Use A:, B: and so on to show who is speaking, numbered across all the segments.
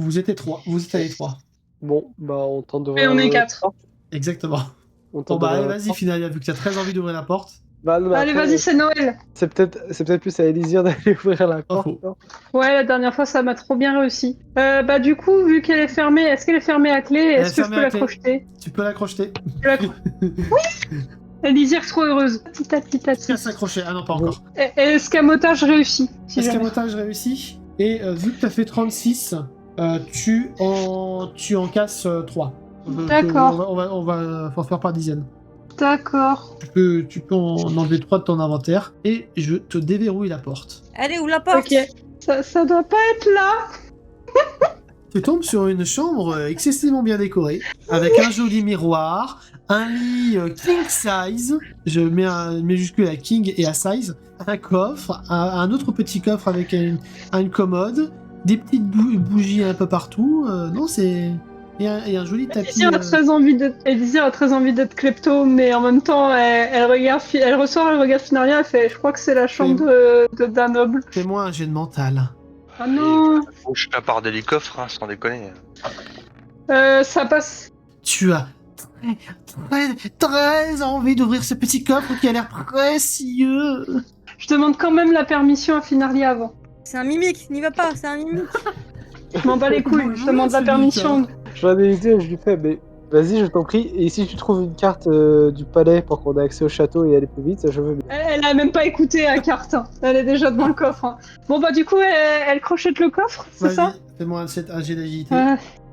A: Vous êtes trois. Vous êtes à les 3.
B: Bon, bah on tente
C: Et
B: d'ouvrir
C: on est
B: la
C: 4.
B: porte.
A: Exactement.
B: On
A: Bon
B: tente
A: bah allez,
B: d'ouvrir la
A: vas-y
B: porte.
A: Finalia, vu que tu as très envie d'ouvrir la porte.
B: Bah non, mais
C: Allez,
B: après,
C: vas-y, c'est Noël.
B: c'est peut-être plus à Élysire d'aller ouvrir la
A: Pas
B: porte.
A: faux.
B: Non
C: Ouais, la dernière fois, ça m'a trop bien réussi. Bah du coup, vu qu'elle est fermée, est-ce qu'elle est fermée à clé?
A: Elle est
C: Est-ce que je
A: fermée
C: peux
A: à
C: la
A: clé.
C: crocheter?
A: Tu peux la crocheter.
C: Je la cro- Elisière trop heureuse. Petit à petit à
A: Qui a
C: petit.
A: s'accrocher? Ah non, pas encore.
C: Et escamotage réussi, si jamais.
A: Escamotage réussi. Et vu que tu as fait 36, tu en casses 3.
C: D'accord.
A: On va en faire par dizaines.
C: D'accord.
A: Tu peux en enlever 3 de ton inventaire. Et je te déverrouille la porte.
D: Allez, ouvre la porte.
C: Ok. Ça doit pas être là.
A: Tu tombes sur une chambre excessivement bien décorée, avec un joli miroir, un lit king size, je mets un majuscule à king et à size, un coffre, un autre petit coffre avec une commode, des petites bougies un peu partout. Non, c'est... Et un joli tapis.
C: Elisière a très envie d'être klepto, mais en même temps, elle ressort, elle regarde Finaria, elle fait, je crois que c'est la chambre d'un noble.
A: Fais-moi un jet de mental.
C: Ah non.
E: Je t'apporte des coffres, hein, sans déconner.
C: Ça passe.
A: Tu as très envie d'ouvrir ce petit coffre qui a l'air précieux.
C: Je demande quand même la permission à Finaria avant.
D: C'est un mimique, n'y va pas, c'est un mimique.
C: Je m'en bats les couilles, je demande la permission.
B: Je vois des idées et je lui fais, mais vas-y, je t'en prie. Et si tu trouves une carte du palais pour qu'on ait accès au château et aller plus vite, je veux bien.
C: Elle a même pas écouté la carte, hein. Elle est déjà devant le coffre. Hein. Bon bah du coup, elle crochette le coffre, c'est
A: Vas-y,
C: ça?
A: fais-moi un jet d'agilité.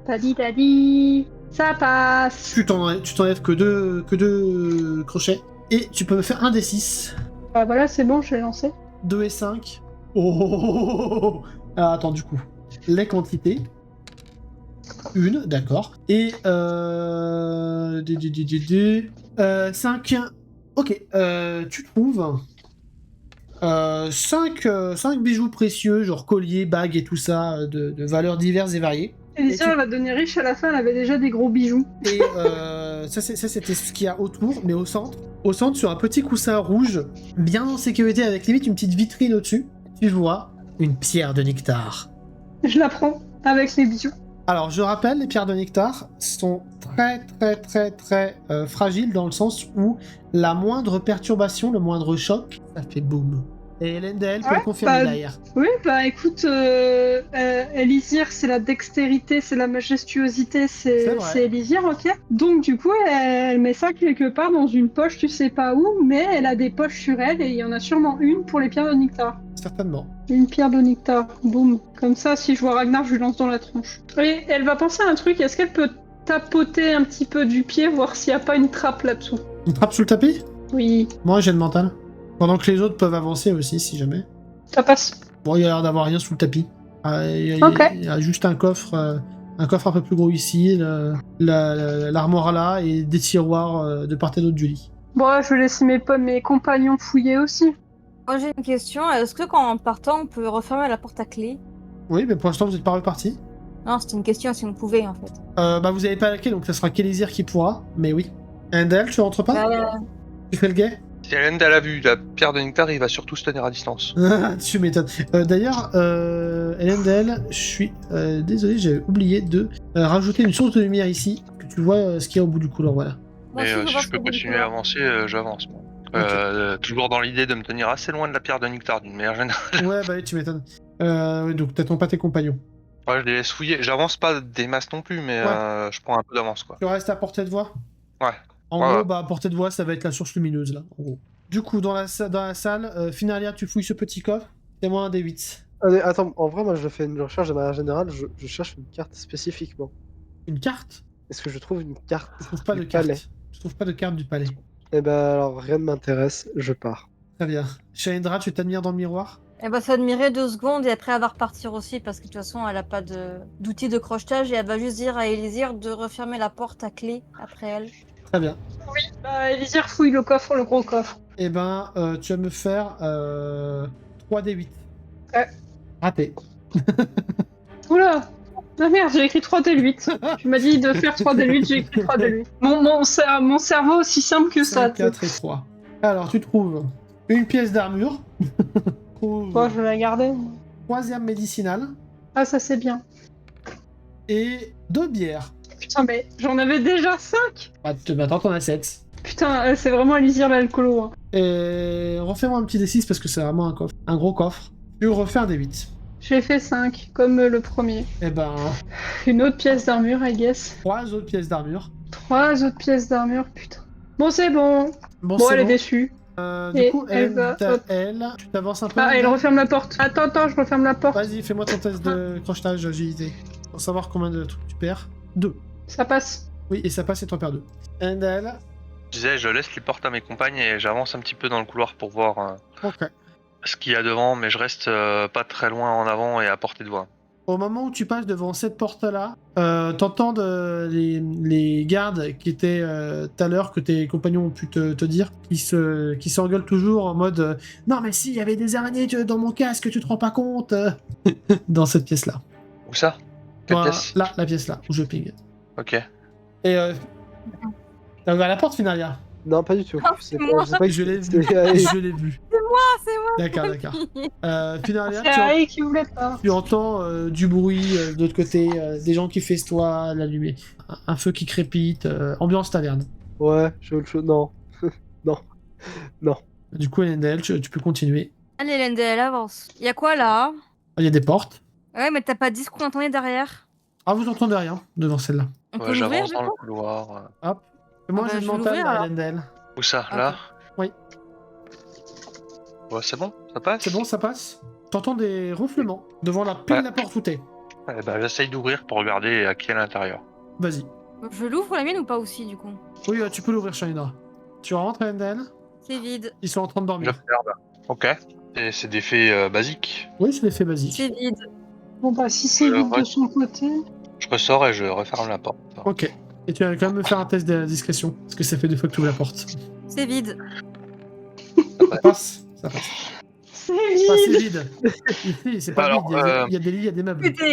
C: Tadi, ça passe.
A: Tu t'enlèves que deux crochets. Et tu peux me faire un des 6.
C: Bah voilà, c'est bon, je l'ai lancé.
A: 2 et 5. Oh. Ah, attends, du coup. Les quantités. Une, d'accord. Et 5. Ok, tu trouves 5 bijoux précieux, genre colliers, bagues et tout ça, de valeurs diverses et variées.
C: Elisière, elle va devenir riche à la fin, elle avait déjà des gros bijoux.
A: Et ça, c'était ce qu'il y a autour, mais au centre, sur un petit coussin rouge, bien en sécurité, avec limite une petite vitrine au-dessus, tu vois une pierre de nectar.
C: Je la prends avec les bijoux.
A: Alors, je rappelle, les pierres de nectar sont très fragiles dans le sens où la moindre perturbation, le moindre choc, ça fait boum. Et Hélène peut le confirmer derrière.
C: Oui, bah écoute, Elisière, c'est la dextérité, c'est la majestuosité, c'est Elisière, ok. Donc du coup, elle met ça quelque part dans une poche, tu sais pas où, mais elle a des poches sur elle et il y en a sûrement une pour les pierres de nectar.
A: Certainement.
C: Une pierre de nectar, boum. Comme ça, si je vois Ragnar, je lui lance dans la tronche. Et elle va penser à un truc, est-ce qu'elle peut tapoter un petit peu du pied, voir s'il n'y a pas une trappe là-dessous?
A: Une trappe sous le tapis?
C: Oui.
A: Moi, j'ai le mental. Pendant que les autres peuvent avancer aussi, si jamais.
C: Ça passe.
A: Bon, il y a l'air d'avoir rien sous le tapis. Il y a juste un coffre un peu plus gros ici, l'armoire là, et des tiroirs de part et d'autre du lit.
C: Bon, je vais laisser mes compagnons fouiller aussi.
D: Moi j'ai une question, est-ce que quand en partant on peut refermer la porte à clé?
A: Oui, mais pour l'instant vous n'êtes pas reparti.
D: Non, c'était une question si on pouvait en fait.
A: Bah vous avez pas la clé, donc ça sera Kélésir qui pourra, mais oui. Endel, tu rentres pas? Tu fais le guet?
E: Si Elendel a vu la pierre de nectar, il va surtout se tenir à distance.
A: Tu m'étonnes. D'ailleurs, Elendel, je suis désolé, j'avais oublié de rajouter une source de lumière ici, que tu vois ce qu'il y a au bout du couloir, voilà.
E: Mais si je peux continuer à avancer, j'avance. Moi. Okay. Toujours dans l'idée de me tenir assez loin de la pierre de nectar d'une manière générale.
A: Ouais, bah oui, tu m'étonnes. Donc t'attends pas tes compagnons.
E: Ouais, je les laisse fouiller. J'avance pas des masses non plus, mais je prends un peu d'avance, quoi.
A: Tu restes à portée de voix?
E: Ouais.
A: En gros, bah, portée de voix, ça va être la source lumineuse, là, en gros. Du coup, dans la salle, Finalia, tu fouilles ce petit coffre. Fais-moi un des 8.
B: Allez, attends, en vrai, moi, je fais une recherche de manière générale, je cherche une carte spécifiquement.
A: Une carte?
B: Est-ce que je trouve une carte
A: Je trouve pas de
B: palais.
A: carte. Je trouve pas de carte du palais.
B: Eh ben, alors, rien ne m'intéresse, je pars.
A: Très bien. Shaindra, tu t'admires dans le miroir?
D: Elle va s'admirer 2 secondes et après elle va repartir aussi parce que de toute façon elle a pas d'outil de crochetage et elle va juste dire à Élysire de refermer la porte à clé après elle.
A: Très bien.
C: Oui, bah Élysire fouille le coffre, le gros coffre.
A: Eh ben, tu vas me faire 3d8. Raté.
C: Oula! Ah merde, j'ai écrit 3d8. Tu m'as dit de faire 3d8, j'ai écrit 3d8. Mon cerveau aussi simple que
A: 5,
C: ça.
A: 4 et 3. Alors, tu trouves une pièce d'armure.
C: Bon, je vais la garder.
A: 3e médicinale.
C: Ah, ça c'est bien.
A: et 2 bières.
C: Putain, mais j'en avais déjà 5.
A: Ah, maintenant t'en as 7.
C: Putain, c'est vraiment Alizir l'alcoolo. Hein.
A: Et refais-moi un petit D6 parce que c'est vraiment un coffre. Un gros coffre. Tu refais un D8.
C: J'ai fait 5, comme le premier.
A: Et ben,
C: Une autre pièce d'armure, I guess.
A: 3 autres pièces d'armure.
C: 3 autres pièces d'armure, putain. Bon, c'est bon. Bon,
A: c'est
C: elle est
A: bon.
C: déçue.
A: Du
C: Et
A: coup,
C: elle va- hop.
A: tu t'avances un peu.
C: Ah, elle
A: Endel.
C: referme la porte. Attends, je referme la porte.
A: Vas-y, fais-moi ton test de crochetage agilité. Pour savoir combien de trucs tu perds. 2.
C: Ça passe.
A: Oui, et ça passe et t'en perds 2. Endel.
E: Je disais, je laisse les portes à mes compagnes et j'avance un petit peu dans le couloir pour voir
A: Ok.
E: ce qu'il y a devant, mais je reste pas très loin en avant et à portée de voix.
A: Au moment où tu passes devant cette porte-là, t'entends les gardes qui étaient tout à l'heure, que tes compagnons ont pu te dire, qui s'engueulent toujours en mode non mais si, il y avait des araignées dans mon casque, tu te rends pas compte dans cette pièce-là.
E: Où ça? Quelle pièce?
A: Là, la pièce là, où je ping.
E: Ok.
A: Et t'as ouvert la porte, Finalia?
B: Non, pas du tout.
D: Ah, c'est moi.
B: je sais pas
A: Je l'ai vu.
B: c'est-
A: Je l'ai vu.
D: C'est moi.
A: D'accord. Finalia,
C: C'est Harry qui voulait pas.
A: tu entends du bruit de l'autre côté, des gens qui festoient, l'allumer, un feu qui crépite, ambiance taverne.
B: Ouais, je veux le chose. Non. Non.
A: Du coup, Elendel, tu peux continuer.
D: Allez, Lende, elle avance. Y a quoi là?
A: Il y a des portes.
D: Ouais, mais t'as pas dit ce qu'on entendait derrière.
A: Ah, vous entendez rien devant celle-là.
D: On
E: Ouais,
D: peut l'ouvrir
E: j'avance
D: du
E: dans le
D: coup?
E: couloir.
A: Hop. Et moi,
D: Ah bah,
A: j'ai
D: je
A: le
D: vais
A: mental
D: l'ouvrir,
A: à
D: alors.
A: Elendel.
E: Où ça?
D: Ok.
E: Là?
A: Oui.
E: Ouais, c'est bon? Ça passe?
A: C'est bon, ça passe. T'entends des ronflements devant la pile
E: Ouais.
A: la porte où t'es.
E: Eh ben, j'essaye d'ouvrir pour regarder à qui est à l'intérieur.
A: Vas-y.
D: Je l'ouvre la mienne ou pas aussi du coup?
A: Oui, tu peux l'ouvrir, Shinra. Tu rentres, Elendel.
D: C'est vide.
A: Ils sont en train de
E: Je
A: dormir.
E: regarde. Ok. Et c'est des faits basiques.
A: Oui, c'est l'effet basique.
D: C'est vide.
C: Bon, bah, si c'est vide
E: Ouais.
C: de son côté.
E: Je ressors et je referme la porte.
A: Ok. Et tu vas quand même me faire un test de discrétion. Parce que ça fait 2 fois que tu ouvres la porte.
D: C'est vide.
A: Ça passe. Ça passe.
C: C'est
A: Ah,
C: vide.
A: c'est vide. Ici, c'est pas
E: Alors,
A: vide. Il y a des lits, il y a des meubles.
D: Putain.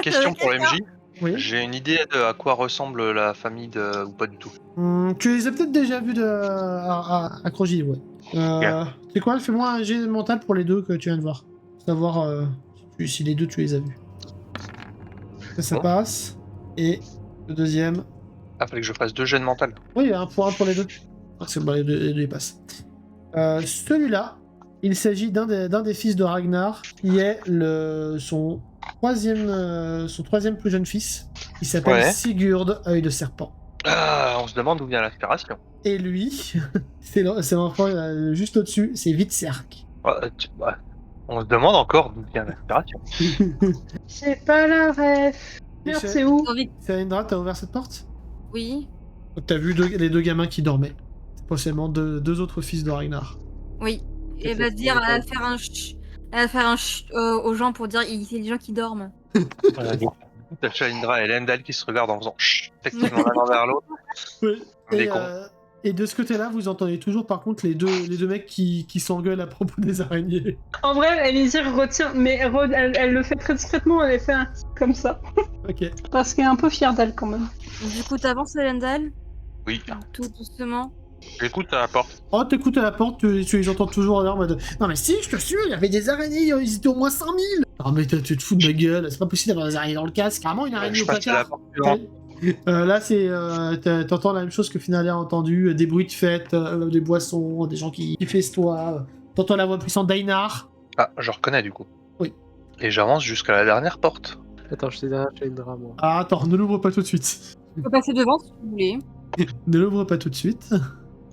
E: Question pour l'MJ.
A: Oui.
E: J'ai une idée de à quoi ressemble la famille de... ou pas du tout.
A: Tu les as peut-être déjà vus à Crogy, ouais. C'est quoi? Fais-moi un jet mental pour les deux que tu viens de voir. Savoir si les deux tu les as vus. Ça
E: Bon.
A: passe. Et le deuxième.
E: Ah, fallait que je fasse 2 jets de mental.
A: Oui, il y a un point pour les deux. Ah, c'est bon, les deux ils passent. Celui-là, il s'agit d'un des fils de Ragnar, qui est son troisième plus jeune fils. Il s'appelle
E: Ouais.
A: Sigurd, œil de serpent.
E: Ah, on se demande d'où vient l'inspiration.
A: Et lui, c'est l'enfant juste au-dessus, c'est Vitserk.
E: Ouais. On se demande encore d'où vient l'inspiration.
C: C'est pas la ref. Merde, c'est où?
D: J'ai envie de-
A: C'est Indra, t'as ouvert cette porte?
D: Oui.
A: Donc t'as vu les deux gamins qui dormaient. C'est potentiellement deux autres fils de Ragnar.
D: Oui. Et
B: Qu'est-ce
D: elle va
B: que
D: dire,
B: c'est,
D: elle va faire un chut. Elle va faire un chut aux gens pour dire il y a des gens qui dorment.
E: T'as Chalindra et Lendal qui se regardent en faisant chut, effectivement l'un vers l'autre.
A: Oui.
E: Des
A: Et,
E: cons.
A: et de ce côté-là, vous entendez toujours par contre les deux mecs qui s'engueulent à propos des araignées.
C: En vrai, Alizir retient, mais elle le fait très discrètement, elle fait un comme ça.
A: Ok.
C: Parce qu'elle est un peu fière d'elle quand même.
D: Du coup, t'avances, Elendal,
E: Oui,
D: tout doucement.
E: j'écoute à la porte.
A: Oh, t'écoutes à la porte, tu les entends toujours en mode non mais si, je te jure, il y avait des araignées, ils étaient au moins 5000. Ah mais tu te fous de ma gueule, c'est pas possible d'avoir des araignées dans le casque. Carrément une araignée
E: Je
A: au
E: passe à la
A: placard.
E: porte suivante.
A: Là, t'entends la même chose que Finalia a entendu, des bruits de fête, des boissons, des gens qui festoient. T'entends la voix puissante d'Einar.
E: Ah, je reconnais du coup.
A: Oui.
E: Et j'avance jusqu'à la dernière porte.
B: Attends, je t'ai derrière Chalindra, moi.
A: Ah, attends, ne l'ouvre pas tout de suite.
D: Tu peux passer devant si vous voulez.
A: Ne l'ouvre pas tout de suite.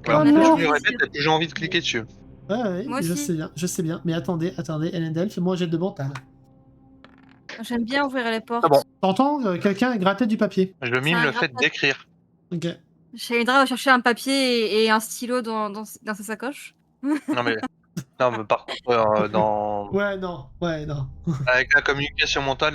E: Alors,
C: Oh non.
E: je lui répète, t'as toujours envie de cliquer dessus.
A: Ouais,
D: Moi
A: je
D: aussi.
A: sais bien. Mais attendez, Elendel, fais-moi un jet de mental.
D: J'aime bien ouvrir les portes.
E: Ah bon.
A: T'entends quelqu'un gratter du papier.
E: Je mime
D: un
E: le fait
D: grattage.
E: d'écrire.
A: Ok.
D: Shailendra va chercher un papier et un stylo dans sa sacoche.
E: Non mais par contre,
A: Ouais, non.
E: avec la communication mentale,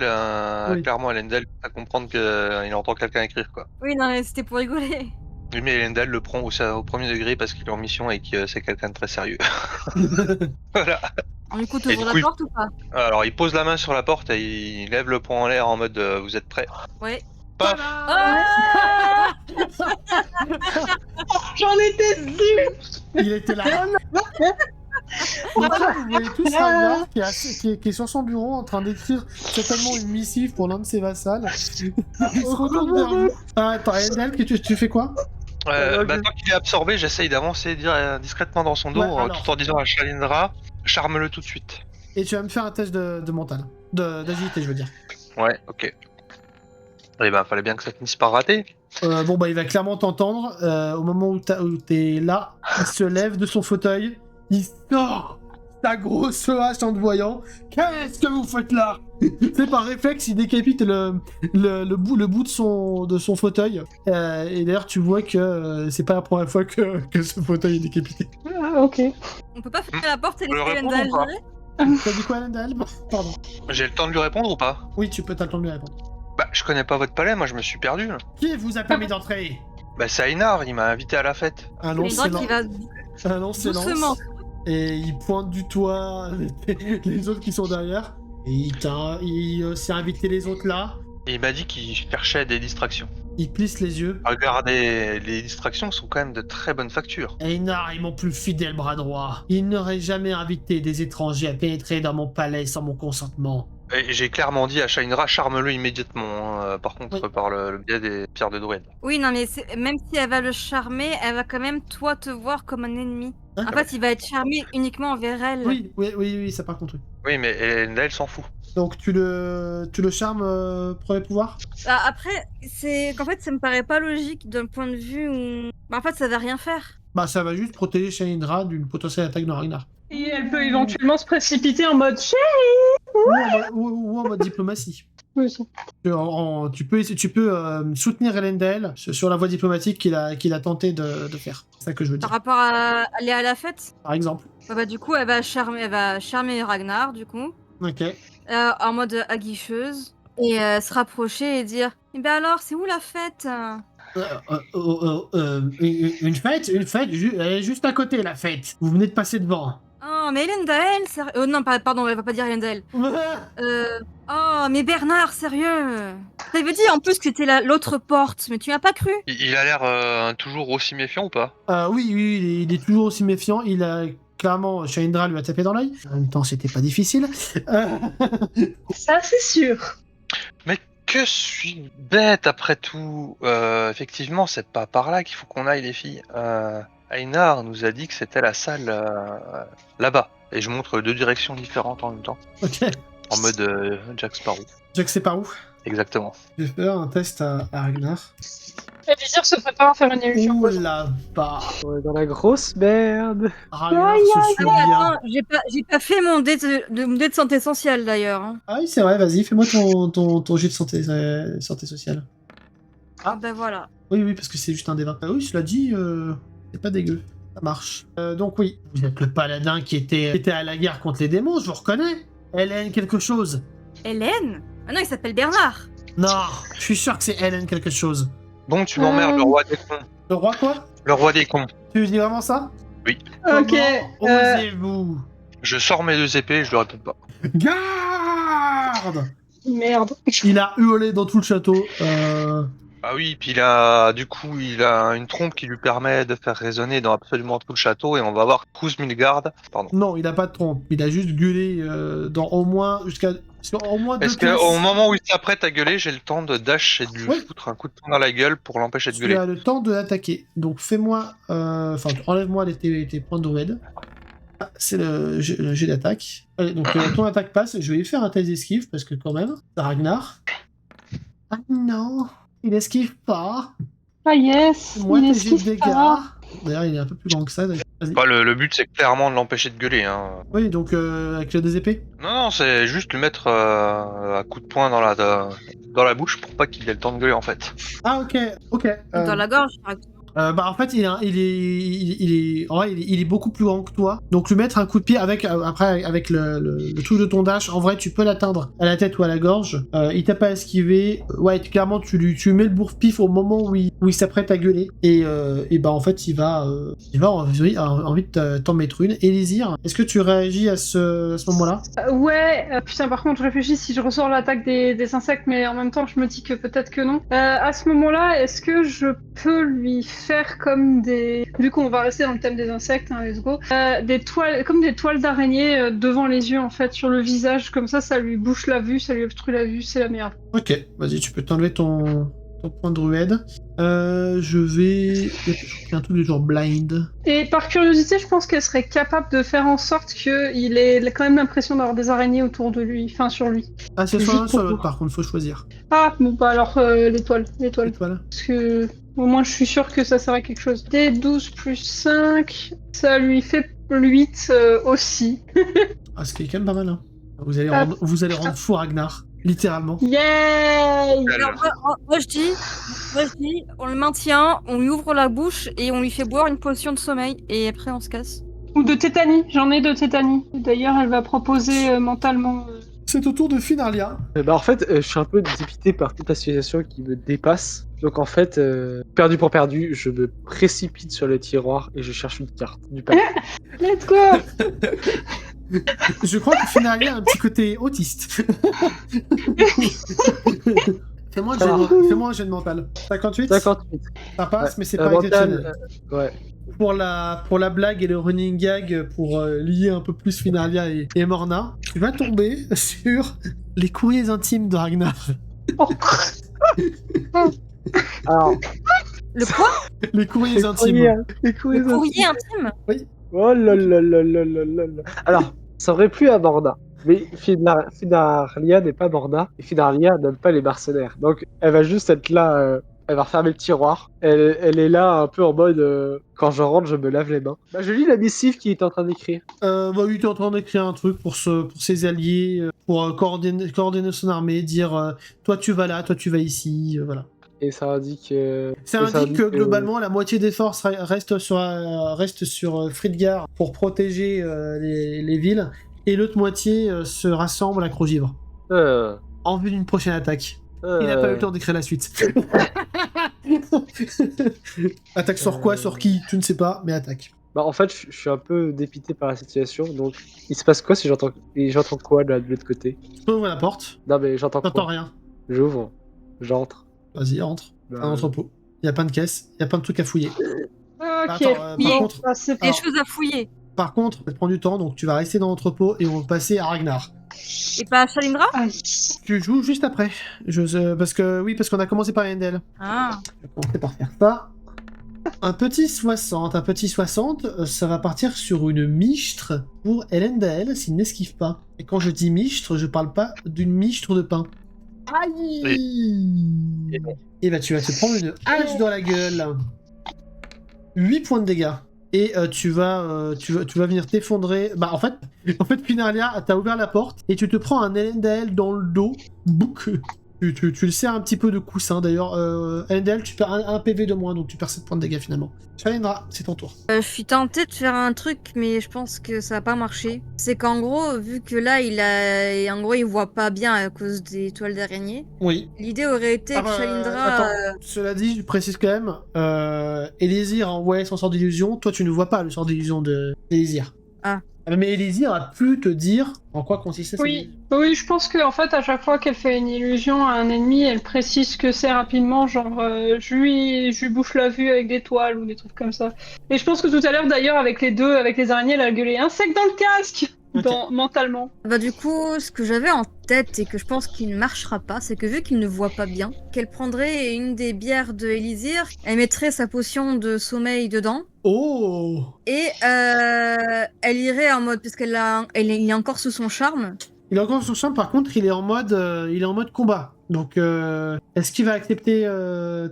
A: Oui.
E: clairement, Elendel à comprendre qu'il entend quelqu'un écrire quoi.
D: Oui, non, mais c'était pour rigoler.
E: Oui, mais Elendel le prend au premier degré parce qu'il est en mission et que c'est quelqu'un de très sérieux. Voilà.
D: Du coup,
E: Et
D: t'ouvres
E: du
D: la
E: coup,
D: porte ou pas?
E: Alors, il pose la main sur la porte et il lève le poing en l'air en mode vous êtes prêts?
D: Ouais.
E: Paf.
D: Ah
C: J'en étais sûre.
A: Il était là. Donc là, vous voyez tous Ragnar qui est sur son bureau en train d'écrire certainement une missive pour l'un de ses vassals. Il se retourne vers vous. Ah, attends, Endel, tu fais quoi?
E: Tant qu'il est absorbé, j'essaye d'avancer discrètement dans son dos,
A: Ouais, alors.
E: tout en disant à Shalindra, charme-le tout de suite.
A: Et tu vas me faire un test de mental. D'agilité, je veux dire.
E: Ouais, ok. Eh ben, fallait bien que ça finisse par rater.
A: Bon, bah, il va clairement t'entendre. Au moment où t'es là, il se lève de son fauteuil. Il sort sa grosse hache en te voyant. Qu'est-ce que vous faites là? C'est par réflexe, il décapite le bout de son fauteuil. Et d'ailleurs, tu vois que c'est pas la première fois que ce fauteuil est décapité.
C: Ah, ok.
D: On peut pas fermer la porte et
E: On peut
D: laisser
E: répondre
D: Lendal
E: ou pas
D: gérer?
A: T'as dit quoi, Lendal? Pardon.
E: J'ai le temps de lui répondre ou pas?
A: Oui, t'as le temps de lui répondre.
E: Bah, je connais pas votre palais, moi je me suis perdu. Là.
A: Qui vous a permis d'entrer?
E: Bah, c'est Ainar, il m'a invité à la fête.
A: Un
D: Mais
A: long
D: il qui va
A: silence.
D: doucement.
A: Et il pointe du doigt les autres qui sont derrière. Et il s'est invité les autres là.
E: Et il m'a dit qu'il cherchait des distractions.
A: Il plisse les yeux.
E: Regardez, les distractions sont quand même de très bonne facture.
A: Einar est mon plus fidèle bras droit. Il n'aurait jamais invité des étrangers à pénétrer dans mon palais sans mon consentement.
E: Et j'ai clairement dit à Shalindra, charme-le immédiatement, par contre,
A: Oui.
E: par le biais des pierres de druide.
D: Oui, non, mais même si elle va le charmer, elle va quand même, toi, te voir comme un ennemi.
A: Hein?
D: En fait, il va être charmé uniquement envers elle.
A: Oui, ça par contre. Oui.
E: Oui, mais elle s'en fout.
A: Donc tu le charmes, premier pouvoir?
D: Bah, après, c'est qu'en fait, ça me paraît pas logique d'un point de vue où... Bah, en fait, ça va rien faire.
A: Bah ça va juste protéger Shalindra d'une potentielle attaque de Ragnar.
C: Et elle peut éventuellement se précipiter en mode
A: Ou en mode diplomatie.
C: Oui, ça.
A: Tu peux soutenir Elendel sur la voie diplomatique qu'il a tenté de faire. C'est ça que je veux
D: Par
A: dire.
D: rapport à aller à la fête,
A: Par exemple.
D: bah, du coup, elle va charmer Ragnar, du coup,
A: Ok.
D: en mode aguicheuse, et se rapprocher et dire « Eh ben alors, c'est où la fête ?»
A: Une fête, elle est juste à côté, la fête. Vous venez de passer devant.
D: Oh, mais Elendel, sérieux... non, pardon, elle va pas dire Elendel. Oh, mais Bernard, sérieux. T'avais dit en plus que c'était l'autre porte, mais tu m'as pas cru.
E: Il a l'air toujours aussi méfiant ou pas?
A: Oui, il est toujours aussi méfiant. Il a clairement, Shalindra lui a tapé dans l'œil. En même temps, c'était pas difficile.
C: Ça, c'est sûr.
E: Mais que suis bête après tout. Effectivement, c'est pas par là qu'il faut qu'on aille, les filles. Einar nous a dit que c'était la salle là-bas. Et je montre deux directions différentes en même temps.
A: Ok.
E: En mode Jack Sparrow.
A: Jack, c'est par où?
E: Exactement.
A: Je vais faire un test à Ragnar.
C: Elisir se prépare à faire une illusion.
A: Ouh là-bas.
B: On est dans la grosse merde.
A: Ragnar se souvient.
D: Attends, j'ai pas fait mon dé de santé essentielle d'ailleurs. Hein.
A: Ah oui, c'est vrai, vas-y, fais-moi ton jet de santé sociale.
D: Ah ben voilà.
A: Oui, parce que c'est juste un des 20. Oui, cela dit, c'est pas dégueu. Ça marche. Donc oui, vous êtes le paladin qui était à la guerre contre les démons, je vous reconnais. Hélène quelque chose.
D: Hélène? Ah non, il s'appelle Bernard.
A: Non, je suis sûr que c'est Hélène quelque chose.
E: Bon, tu m'emmerdes, le roi des cons.
A: Le roi quoi?
E: Le roi des cons.
A: Tu dis vraiment ça?
E: Oui.
C: Ok.
A: Comment osez-vous?
E: Je sors mes deux épées et je le réponds pas.
A: Garde!
C: Merde.
A: Il a hurlé dans tout le château.
E: Ah oui, puis il a une trompe qui lui permet de faire résonner dans absolument tout le château et on va avoir 12 000 gardes. Pardon.
A: Non, il a pas de trompe. Il a juste gueulé dans au moins deux
E: Est-ce
A: caisses.
E: qu'au moment où il s'apprête à gueuler, j'ai le temps de dash et de lui
A: Oui.
E: foutre un coup de poing dans la gueule pour l'empêcher de
A: Tu
E: gueuler?
A: as le temps de l'attaquer. Donc fais-moi... enlève-moi tes points de red. Ah, c'est le jet d'attaque. Allez, donc ton attaque passe. Je vais lui faire un test d'esquive parce que quand même, c'est Ragnar. Ah non, il esquive pas.
C: Ah yes.
A: Moi,
C: il
A: tes jets de
C: esquive
A: dégâts.
C: pas.
A: D'ailleurs, il est un peu plus grand que ça. Vas-y.
E: Bah, le but c'est clairement de l'empêcher de gueuler. Hein.
A: Oui, donc avec des épées.
E: Non, c'est juste lui mettre un coup de poing dans la bouche pour pas qu'il ait le temps de gueuler en fait.
A: Ah ok.
D: Dans la gorge.
A: En fait, il est beaucoup plus grand que toi. Donc lui mettre un coup de pied avec le truc de ton dash, en vrai, tu peux l'atteindre à la tête ou à la gorge. Il t'a pas esquivé. Ouais, clairement, tu mets le bourre-pif au moment où il s'apprête à gueuler. Et bah en fait, il va envie de t'en mettre une. Élysir, est-ce que tu réagis à ce moment-là?
C: Ouais, putain, par contre, je réfléchis si je ressors l'attaque des insectes, mais en même temps, je me dis que peut-être que non. À ce moment-là, est-ce que je peut lui faire comme des... Vu qu'on va rester dans le thème des insectes, hein, let's go. Des toiles, comme des toiles d'araignée devant les yeux, en fait, sur le visage. Comme ça lui bouche la vue, ça lui obstrue la vue, c'est la merde.
A: Ok, vas-y, tu peux t'enlever ton point de druide. Je vais... Il y a un truc du genre blind.
C: Et par curiosité, je pense qu'elle serait capable de faire en sorte qu'il ait quand même l'impression d'avoir des araignées autour de lui, enfin sur lui.
A: Ah, c'est soit l'un,
C: Juste
A: soit
C: pour
A: l'autre, par contre, faut choisir.
C: Ah, bon bah alors l'étoile.
A: Étoile.
C: Parce que au moins je suis sûre que ça sert à quelque chose. D12 plus 5, ça lui fait 8 aussi.
A: Ah, ce qui est quand même pas mal, hein. Vous allez
C: Ah.
A: rendre fou Ragnar, littéralement.
C: Yay!
D: Alors, moi je dis, on le maintient, on lui ouvre la bouche et on lui fait boire une potion de sommeil et après on se casse.
C: Ou de tétanie, j'en ai de tétanie. D'ailleurs, elle va proposer mentalement.
A: C'est au tour de Finarlia.
B: Bah en fait, je suis un peu dépité par toute la situation qui me dépasse. Donc en fait, perdu pour perdu, je me précipite sur le tiroir et je cherche une carte du papier.
C: Let's go!
A: Je crois que Finarlia a un petit côté autiste. Fais-moi un jet de mental. 58
B: 58.
A: Ça passe, mais c'est pas exceptionnel.
B: Ouais.
A: Pour la blague et le running gag, pour lier un peu plus Finarlia et Morna, tu vas tomber sur les courriers intimes de Ragnar.
B: Alors,
D: Le quoi?
A: Les courriers intimes.
B: Les courriers
D: Le courrier intime?
B: Oh là là là là là là là. Alors, ça aurait plu à Morna. Mais Finarlia n'est pas Morna. Et Finarlia n'aime pas les mercenaires. Donc, elle va juste être là. Elle va refermer le tiroir. Elle est là un peu en mode quand je rentre, je me lave les mains. Bah, je lis la missive qu'il est en train d'écrire.
A: Bah oui, tu es en train d'écrire un truc pour ses alliés, pour coordonner son armée, dire toi tu vas là, toi tu vas ici, voilà.
B: Et ça indique.
A: Ça indique que globalement la moitié des forces reste sur Fridgar pour protéger les villes, et l'autre moitié se rassemble à Crogivre en vue d'une prochaine attaque. Il n'a pas eu le temps d'écrire la suite. Attaque sur quoi, sur qui, tu ne sais pas, mais attaque.
B: Bah en fait, je suis un peu dépité par la situation. Donc, il se passe quoi si j'entends quoi de l'autre côté?
A: Tu peux ouvrir la porte,
B: Non mais j'entends
A: t'entends
B: quoi?
A: rien.
B: J'ouvre, j'entre.
A: Vas-y, entre. Un entrepôt. Il y a plein de caisses, il y a plein de trucs à fouiller.
C: Ok.
A: Attends,
D: Oui.
A: par contre,
C: Ah, c'est
D: Des
A: Alors-
D: choses à fouiller.
A: ça va te prendre du temps, donc tu vas rester dans l'entrepôt et on va passer à Ragnar.
D: Et pas à Shalindra?
C: Ah,
A: Tu joues juste après. Parce qu'on a commencé par Yandel.
D: Ah.
A: Je vais commencer par faire ça. Un petit 60, ça va partir sur une michtre pour Elendel s'il n'esquive pas. Et quand je dis michtre, je parle pas d'une michtre de pain. Aïe!
E: Et non.
A: Et bah tu vas te prendre une hache dans la gueule. 8 points de dégâts. Et tu vas venir t'effondrer. Bah en fait Finarlia, t'as ouvert la porte et tu te prends un Elendel dans le dos. Bouc. Tu le sers un petit peu de coussin d'ailleurs. Elendel, tu perds un PV de moins, donc tu perds 7 points de dégâts finalement. Shalindra, c'est ton tour.
D: Je suis tentée de faire un truc, mais je pense que ça va pas marcher. C'est qu'en gros, vu que là, il voit pas bien à cause des toiles d'araignée,
A: Oui.
D: l'idée aurait été que Shalindra...
A: Attends, cela dit, je précise quand même, Élysir envoie son sort d'illusion, toi tu ne vois pas le sort d'illusion d'Élysir.
D: Ah.
A: Mais Élysir a pu te dire en quoi consistait cette illusion.
C: Oui, je pense qu'en fait, à chaque fois qu'elle fait une illusion à un ennemi, elle précise que c'est rapidement, genre, je lui bouche la vue avec des toiles ou des trucs comme ça. Et je pense que tout à l'heure, d'ailleurs, avec les araignées, elle a gueulé insecte dans le casque,
A: Ok.
C: mentalement.
D: Bah du coup, ce que j'avais en tête et que je pense qu'il ne marchera pas, c'est que vu qu'il ne voit pas bien, qu'elle prendrait une des bières de Élysir, elle mettrait sa potion de sommeil dedans,
A: Oh!
D: et elle irait en mode, parce il est encore sous son charme.
A: Il est encore sur son champ, par contre, il est en mode combat. Donc, est-ce qu'il va accepter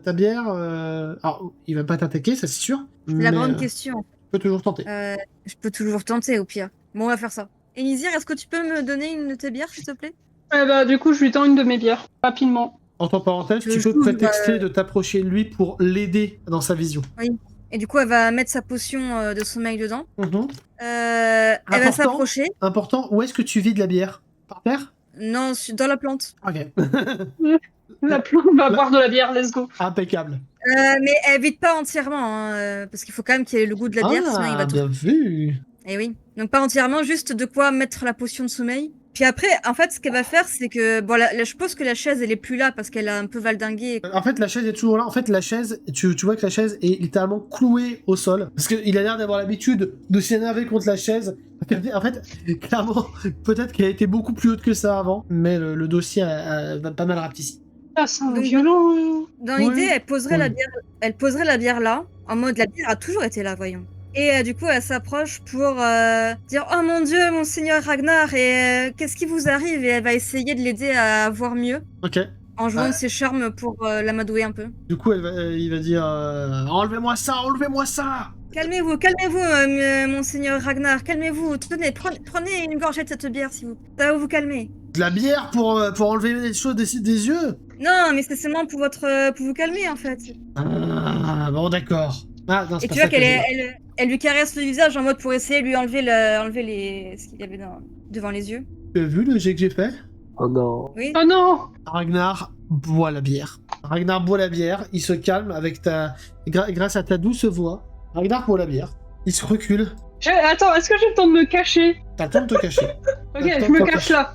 A: ta bière Alors, il va pas t'attaquer, ça c'est sûr.
D: C'est la
A: mais,
D: grande question.
A: tu peux toujours tenter.
D: Je peux toujours tenter au pire. Bon, on va faire ça. Élysir, est-ce que tu peux me donner une de tes bières, s'il te plaît?
C: Bah, du coup, je lui tends une de mes bières, rapidement.
A: Entre parenthèses,
D: Je
A: tu peux
D: joue,
A: prétexter de t'approcher de lui pour l'aider dans sa vision.
D: Et du coup, elle va mettre sa potion de sommeil dedans.
A: Mhm.
D: Elle va
A: Important.
D: s'approcher.
A: Important, où est-ce que tu vides la bière? Par terre?
D: Non, dans la plante.
A: Ok.
C: La plante va boire de la bière, let's go.
A: Impeccable.
D: Mais elle vide pas entièrement, hein, parce qu'il faut quand même qu'il ait le goût de la bière, sinon il va tout.
A: bien vu.
D: Eh oui. Donc pas entièrement, juste de quoi mettre la potion de sommeil. Puis après, en fait, ce qu'elle va faire, c'est que bon, je pense que la chaise, elle est plus là parce qu'elle a un peu valdingué.
A: En fait, la chaise est toujours là. En fait, la chaise, tu vois que la chaise est littéralement clouée au sol. Parce qu'il a l'air d'avoir l'habitude de s'énerver contre la chaise. En fait, clairement, peut-être qu'elle a été beaucoup plus haute que ça avant. Mais le dossier va pas mal rapetissé.
C: Ah, c'est violent.
D: Dans
A: Oui.
D: l'idée, elle poserait
A: Oui.
D: la bière. Elle poserait la bière là, en mode la bière a toujours été là, voyons. Et du coup, elle s'approche pour dire « Oh mon Dieu, monseigneur Ragnar, et qu'est-ce qui vous arrive ?» Et elle va essayer de l'aider à voir mieux,
A: Ok.
D: en jouant de ses charmes pour l'amadouer un peu.
A: Du coup, il va dire enlevez-moi ça, enlevez-moi ça.
D: Calmez-vous, monseigneur Ragnar, calmez-vous. Tenez, prenez une gorgée de cette bière, si vous... Ça va vous calmer.
A: De la bière pour enlever les choses des yeux.
D: Non, mais c'est seulement pour vous calmer, en fait.
A: Ah, bon, d'accord. Ah, non, c'est
D: Et
A: pas
D: tu
A: ça
D: vois
A: que
D: elle lui caresse le visage en mode pour essayer de lui enlever ce qu'il y avait devant les yeux.
A: Tu as vu le jet que j'ai fait?
B: Oh non.
D: Oui.
C: Oh non.
A: Ragnar boit la bière. Ragnar boit la bière, il se calme avec grâce à ta douce voix. Ragnar boit la bière, il se recule.
C: Attends, est-ce que j'ai le temps de me cacher?
A: T'as le temps de te cacher.
C: Ok,
A: Attends,
C: je me
A: attends,
C: cache là.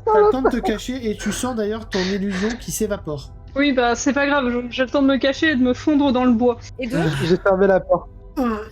A: T'as le temps de te cacher et tu sens d'ailleurs ton illusion qui s'évapore.
C: Oui, bah c'est pas grave, j'ai le temps de me cacher et de me fondre dans le bois.
D: Et donc,
B: J'ai fermé la porte.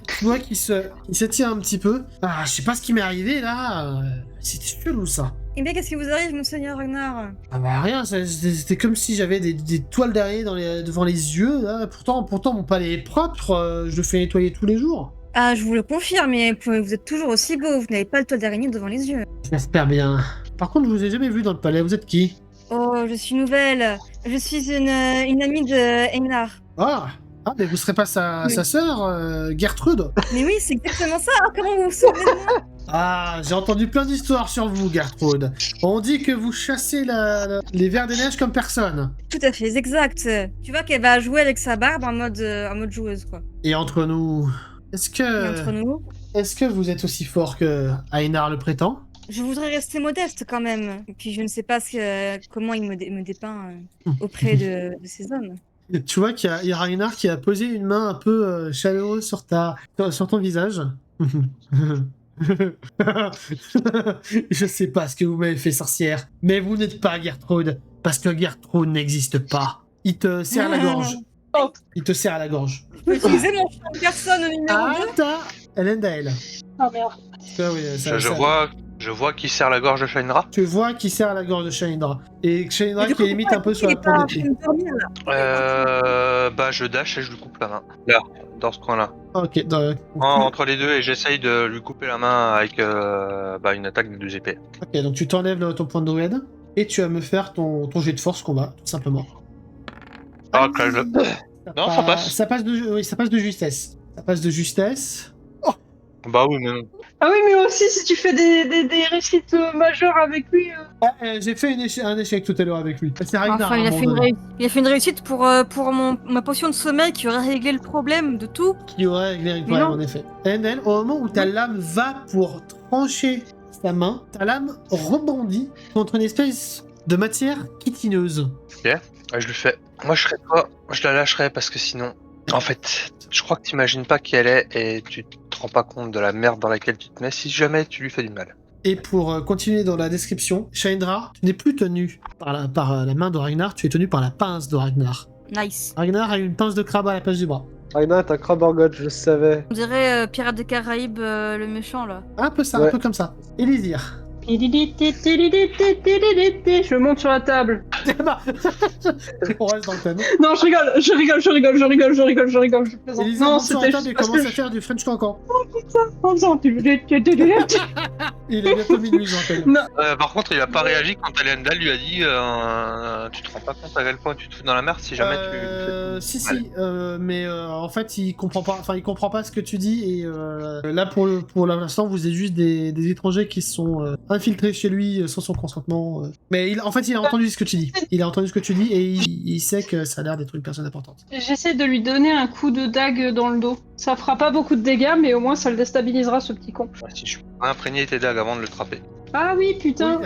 A: Tu vois qu'il s'étire un petit peu. Ah, je sais pas ce qui m'est arrivé là. C'était chelou ça.
D: eh bien, qu'est-ce qui vous arrive, monseigneur Ragnar?
A: Ah bah rien, c'était comme si j'avais des toiles d'araignée devant les yeux. Là. Pourtant mon palais est propre, je le fais nettoyer tous les jours.
D: Ah, je vous le confirme, mais vous êtes toujours aussi beau, vous n'avez pas le toile d'araignée devant les yeux.
A: J'espère bien. Par contre, je vous ai jamais vu dans le palais, vous êtes qui?
D: Oh, je suis nouvelle. Je suis une amie de Einar.
A: Ah, mais vous serez pas sa sœur, Gertrude?
D: Mais oui, c'est exactement ça. Ah, comment vous vous souvenez de moi?
A: Ah, j'ai entendu plein d'histoires sur vous, Gertrude. On dit que vous chassez les vers des neiges comme personne.
D: Tout à fait, c'est exact. Tu vois qu'elle va jouer avec sa barbe en mode joueuse, quoi.
A: Et entre nous, est-ce
D: Et entre nous,
A: que vous êtes aussi fort que Einar le prétend?
D: je voudrais rester modeste quand même. Et puis je ne sais pas comment il me dépeint auprès de ces hommes.
A: Tu vois qu'il y a Ragnar qui a posé une main un peu chaleureuse sur ton visage. Je sais pas ce que vous m'avez fait, sorcière, mais vous n'êtes pas Gertrude, parce que Gertrude n'existe pas. Il te serre la gorge.
C: Oh.
A: Il te serre à la gorge.
D: Je peux utiliser mon champ de personne au numéro 2.
A: Ata Elendil.
C: Oh merde.
A: Ah oui,
E: Je vois qui serre la gorge de Shinra.
A: Tu vois qui serre à la gorge de Shinra. Et Shinra qui est limite un peu sur la
D: Il est pas
A: pointe
D: en
A: des
D: train
A: pieds.
D: de dormir, là.
E: Bah je dash et je lui coupe la main. Là, dans ce coin-là.
A: Ok,
E: Entre les deux et j'essaye de lui couper la main avec une attaque de 2 épées.
A: ok, donc tu t'enlèves ton point de druide et tu vas me faire ton jet de force combat, tout simplement.
E: Ah, clash de... Non, ça passe.
A: Ça passe de justesse. Ça passe de justesse.
E: Bah oui, mais non.
C: Ah oui, mais aussi, si tu fais des réussites majeures avec lui...
A: J'ai fait un échec tout à l'heure avec lui. C'est Ragnar.
D: Enfin, il
A: à un moment donné,
D: a fait une réussite pour ma potion de sommeil qui aurait réglé le problème de tout.
A: qui aurait réglé le
D: Mais
A: problème,
D: non.
A: en effet. Enel, au moment où ta lame va pour trancher sa main, ta lame rebondit contre une espèce de matière chitineuse.
E: Je lui fais. Moi je serais toi, je la lâcherais parce que sinon. En fait, je crois que t'imagines pas qui elle est et tu te rends pas compte de la merde dans laquelle tu te mets si jamais tu lui fais du mal.
A: Et pour continuer dans la description, Shinra, tu n'es plus tenu par la main de Ragnar, tu es tenu par la pince de Ragnar.
D: Nice.
A: Ragnar a une pince de crabe à la place du bras.
B: Ragnar est un crabe en god, je le savais.
D: On dirait Pirate des Caraïbes, le méchant, là.
A: Un peu ça, un
B: Ouais.
A: peu comme ça. Élysir.
C: Je monte sur la table.
A: On reste dans le thème.
C: Non, je rigole. Je plaisante.
A: Élysir
C: Non,
A: monte sur la
C: c'était
A: table et
C: juste parce
A: commence
C: que
A: à faire du French cancan.
C: en faisant...
A: Il est bientôt minuit, je rappelle.
C: Non,
E: Par contre, il a pas réagi quand Elendal lui a dit tu te rends pas compte à quel point tu te fous dans la merde si jamais tu.
A: Si, mais en fait, il comprend pas ce que tu dis, et là, pour l'instant, vous êtes juste des étrangers qui se sont infiltrés chez lui sans son consentement. Mais il a entendu ce que tu dis. Il a entendu ce que tu dis, et il sait que ça a l'air d'être une personne importante.
C: j'essaie de lui donner un coup de dague dans le dos. Ça fera pas beaucoup de dégâts, mais au moins ça le déstabilisera, ce petit con.
E: Si je peux imprégner tes dagues avant de le trapper.
C: Ah oui, putain,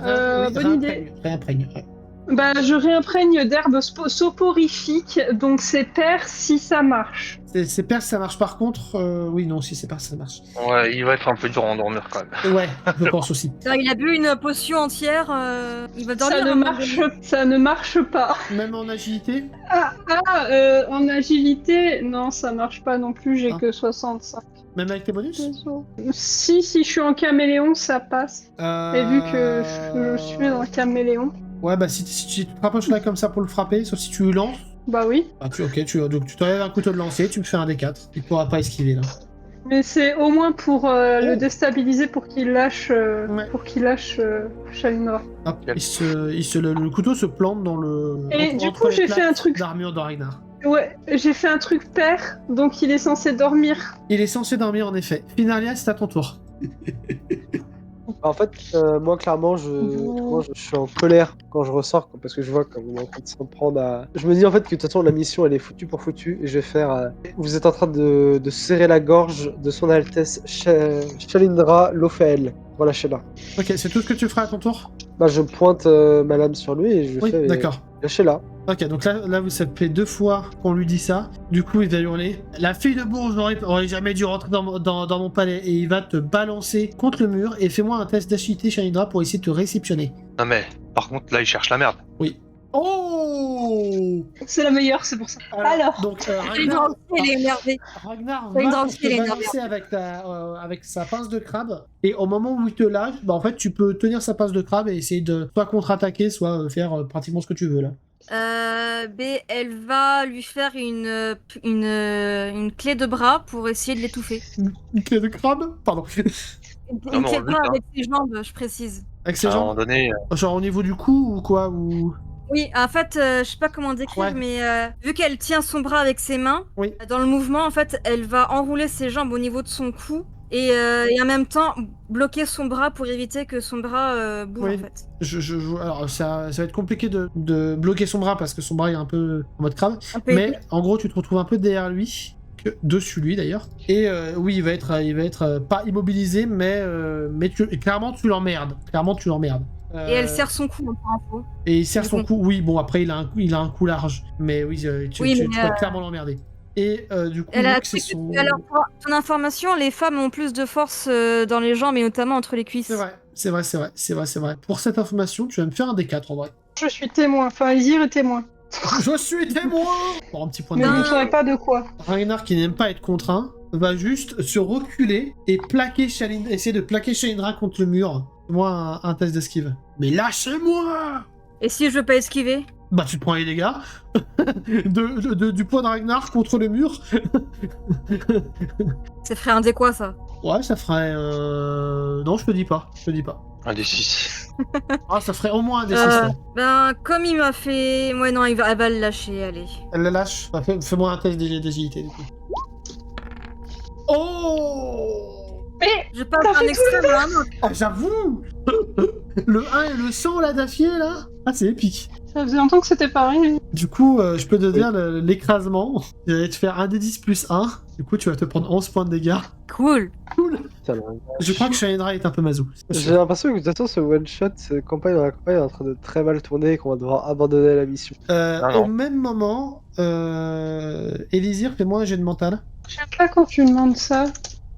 C: bonne idée.
A: Réimprègne. Ouais.
C: Bah, je réimprègne d'herbes soporifiques, donc c'est pair si ça marche.
A: C'est perse, ça marche par contre. Oui, non, si c'est perse, ça marche.
E: Ouais, il va être un peu dur à endormir quand même.
A: Ouais, je pense aussi.
D: Là, il a bu une potion entière, il va dormir.
C: Ça ne marche pas.
A: Même en agilité.
C: En agilité, non, ça marche pas non plus, j'ai
A: Ah.
C: que 65.
A: Même avec tes bonus.
C: Si je suis en caméléon, ça passe. Et vu que je suis en caméléon,
A: Ouais, bah si tu te rapproches là comme ça pour le frapper, sauf si tu lances.
C: bah oui.
A: Ah, donc tu t'enlèves un couteau de lancer, tu me fais un D4. Il pourra pas esquiver là.
C: Mais c'est au moins pour le déstabiliser, pour qu'il lâche, Shalinra.
A: Hop, le couteau se plante dans le.
C: Et du
A: entre
C: coup,
A: les
C: j'ai fait
A: plaques
C: un truc.
A: d'armure de Ragnar.
C: Ouais, j'ai fait un truc pair, donc il est censé dormir.
A: Il est censé dormir en effet. Finalia, c'est à ton tour.
B: En fait, moi, clairement, je suis en colère quand je ressors, parce que je vois qu'on est en train de s'en prendre à... Je me dis en fait que de toute façon, la mission, elle est foutue pour foutue, et je vais faire... Vous êtes en train de serrer la gorge de son Altesse Shalindra Lofael. Relâchez-la.
A: Ok, c'est tout ce que tu feras à ton tour.
B: Bah, je pointe ma lame sur lui et je
A: Oui,
B: fais...
A: d'accord.
B: Lâchez-la.
A: Ok, donc là, ça fait 2 fois qu'on lui dit ça. Du coup, il va hurler. La fille de Bourges aurait jamais dû rentrer dans mon palais. Et il va te balancer contre le mur. Et fais-moi un test d'agilité, Shalindra, pour essayer de te réceptionner.
E: Non mais, par contre, là, il cherche la merde.
A: Oui. Oh!
C: C'est la meilleure, c'est pour ça. Alors.
A: Donc,
D: Shalindra aussi, elle est énervée.
A: Ragnar
D: Shalindra
A: va
D: aussi,
A: te
D: elle est
A: balancer avec sa pince de crabe. Et au moment où il te lâche, bah en fait, tu peux tenir sa pince de crabe et essayer de soit contre-attaquer, soit faire pratiquement ce que tu veux là.
D: B, elle va lui faire une clé de bras pour essayer de l'étouffer.
A: Une clé de crabe? Pardon.
D: Une
E: Non,
D: clé
E: on
D: de
E: le
D: bras
E: but,
D: avec ses jambes, je précise.
A: Avec ses
E: À un moment
A: jambes?
E: donné,
A: Genre au niveau du cou ou quoi ou...
D: Oui, en fait, je sais pas comment décrire,
A: Ouais.
D: mais vu qu'elle tient son bras avec ses mains,
A: Oui.
D: dans le mouvement, en fait, elle va enrouler ses jambes au niveau de son cou et en même temps bloquer son bras pour éviter que son bras bouge,
A: Oui.
D: en fait.
A: Alors ça va être compliqué de bloquer son bras parce que son bras est un peu en mode crabe.
D: Un peu
A: Mais
D: épais.
A: en gros, tu te retrouves un peu derrière lui, dessus lui d'ailleurs. Et oui, il va être pas immobilisé, mais clairement tu l'emmerdes. Clairement tu l'emmerdes.
D: Et elle serre son cou, hein, pour info.
A: Et il serre
D: Du
A: son
D: coup.
A: cou. Oui, bon après il a un cou large, mais oui, tu peux clairement l'emmerder. Et du coup,
D: Elle a
A: Luke, c'est son.
D: Alors, pour ton information, les femmes ont plus de force dans les jambes et notamment entre les cuisses.
A: C'est vrai. Pour cette information, tu vas me faire un D4 en vrai.
C: Je suis témoin, enfin Izir est témoin.
A: Je suis témoin. Bon, un petit point de
C: Mais vous ne
A: vue.
C: saurez pas de quoi.
A: Ragnar, qui n'aime pas être contraint, va juste se reculer et essayer de plaquer Shalindra contre le mur. Moi, un test d'esquive. Mais lâchez-moi!
D: Et si je veux pas esquiver?
A: Bah, tu te prends les dégâts du poids de Ragnar contre le mur.
D: Ça ferait un dé quoi, ça?
A: Ouais, ça ferait. Non, je te dis pas.
E: un des 6.
A: Ah, ça ferait au moins un des 6.
D: Ben, comme il m'a fait... Ouais, non, elle va le lâcher, allez.
A: Elle le lâche. Bah, fais-moi un test d'agilité, du coup. Oh!
D: Je passe d'un extrême à un autre.
A: Ah, j'avoue! Le 1 et le 100 là d'affilée là? Ah, c'est épique.
C: Ça faisait longtemps que c'était pareil.
A: Du coup, je peux te dire l'écrasement. Je vais te faire un des 10 plus 1. Du coup, tu vas te prendre 11 points de dégâts.
D: Cool.
B: Putain, là.
A: Je crois que Shalindra est un peu mazou.
B: J'ai l'impression que de toute façon, ce one-shot, cette campagne dans la campagne est en train de très mal tourner et qu'on va devoir abandonner la mission.
E: non.
A: Au même moment, Elisir, fais-moi un jet de mental.
C: Je sais pas quand tu demandes ça.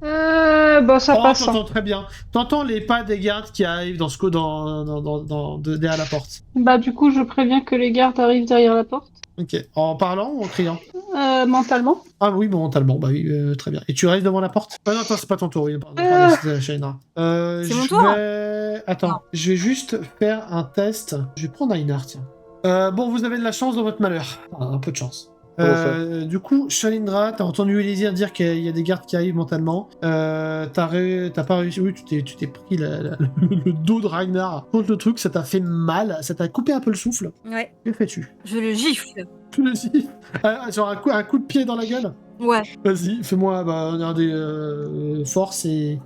C: Bah ça
A: Oh,
C: passe. Hein.
A: t'entends très bien. T'entends les pas des gardes qui arrivent derrière la porte.
C: Bah du coup je préviens que les gardes arrivent derrière la porte.
A: Ok. En parlant ou en criant?
C: Mentalement.
A: Ah oui, bon, mentalement, bah oui, très bien. Et tu restes devant la porte? Ah non, attends, c'est pas ton tour, oui, pardon, c'est Shalindra.
D: C'est mon tour?
A: Attends,
D: Non.
A: je vais juste faire un test. Je vais prendre Einar, tiens. Bon, vous avez de la chance dans votre malheur. Enfin, un peu de chance. Du coup, Shalindra, t'as entendu Elisir dire qu'il y a des gardes qui arrivent mentalement. T'as pas réussi. Oui, tu t'es pris le dos de Ragnar contre le truc, ça t'a fait mal, ça t'a coupé un peu le souffle.
D: Ouais,
A: Que fais-tu?
D: je le gifle.
A: Tu le dis? Genre un coup de pied dans la gueule?
D: Ouais.
A: Vas-y, fais-moi un des force et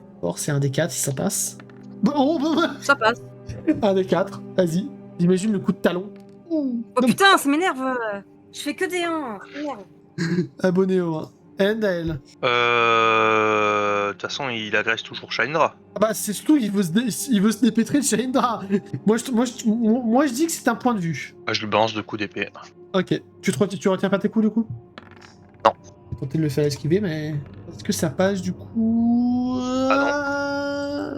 A: un des 4 si ça passe. Bon,
D: Ça passe.
A: un des 4, vas-y. J'imagine le coup de talon.
D: Oh putain, ça m'énerve. Je fais que des 1. Ça m'énerve.
A: Abonné au 1. Endael.
E: De toute façon, il agresse toujours Shalindra.
A: Ah bah c'est surtout qu'il veut se dépêtrer de Shalindra. moi je dis que c'est un point de vue.
E: Bah, je lui balance 2 coups d'épée.
A: Ok. Tu retiens pas tes coups du coup?
E: Non.
A: tenter de le faire esquiver, mais est-ce que ça passe du coup?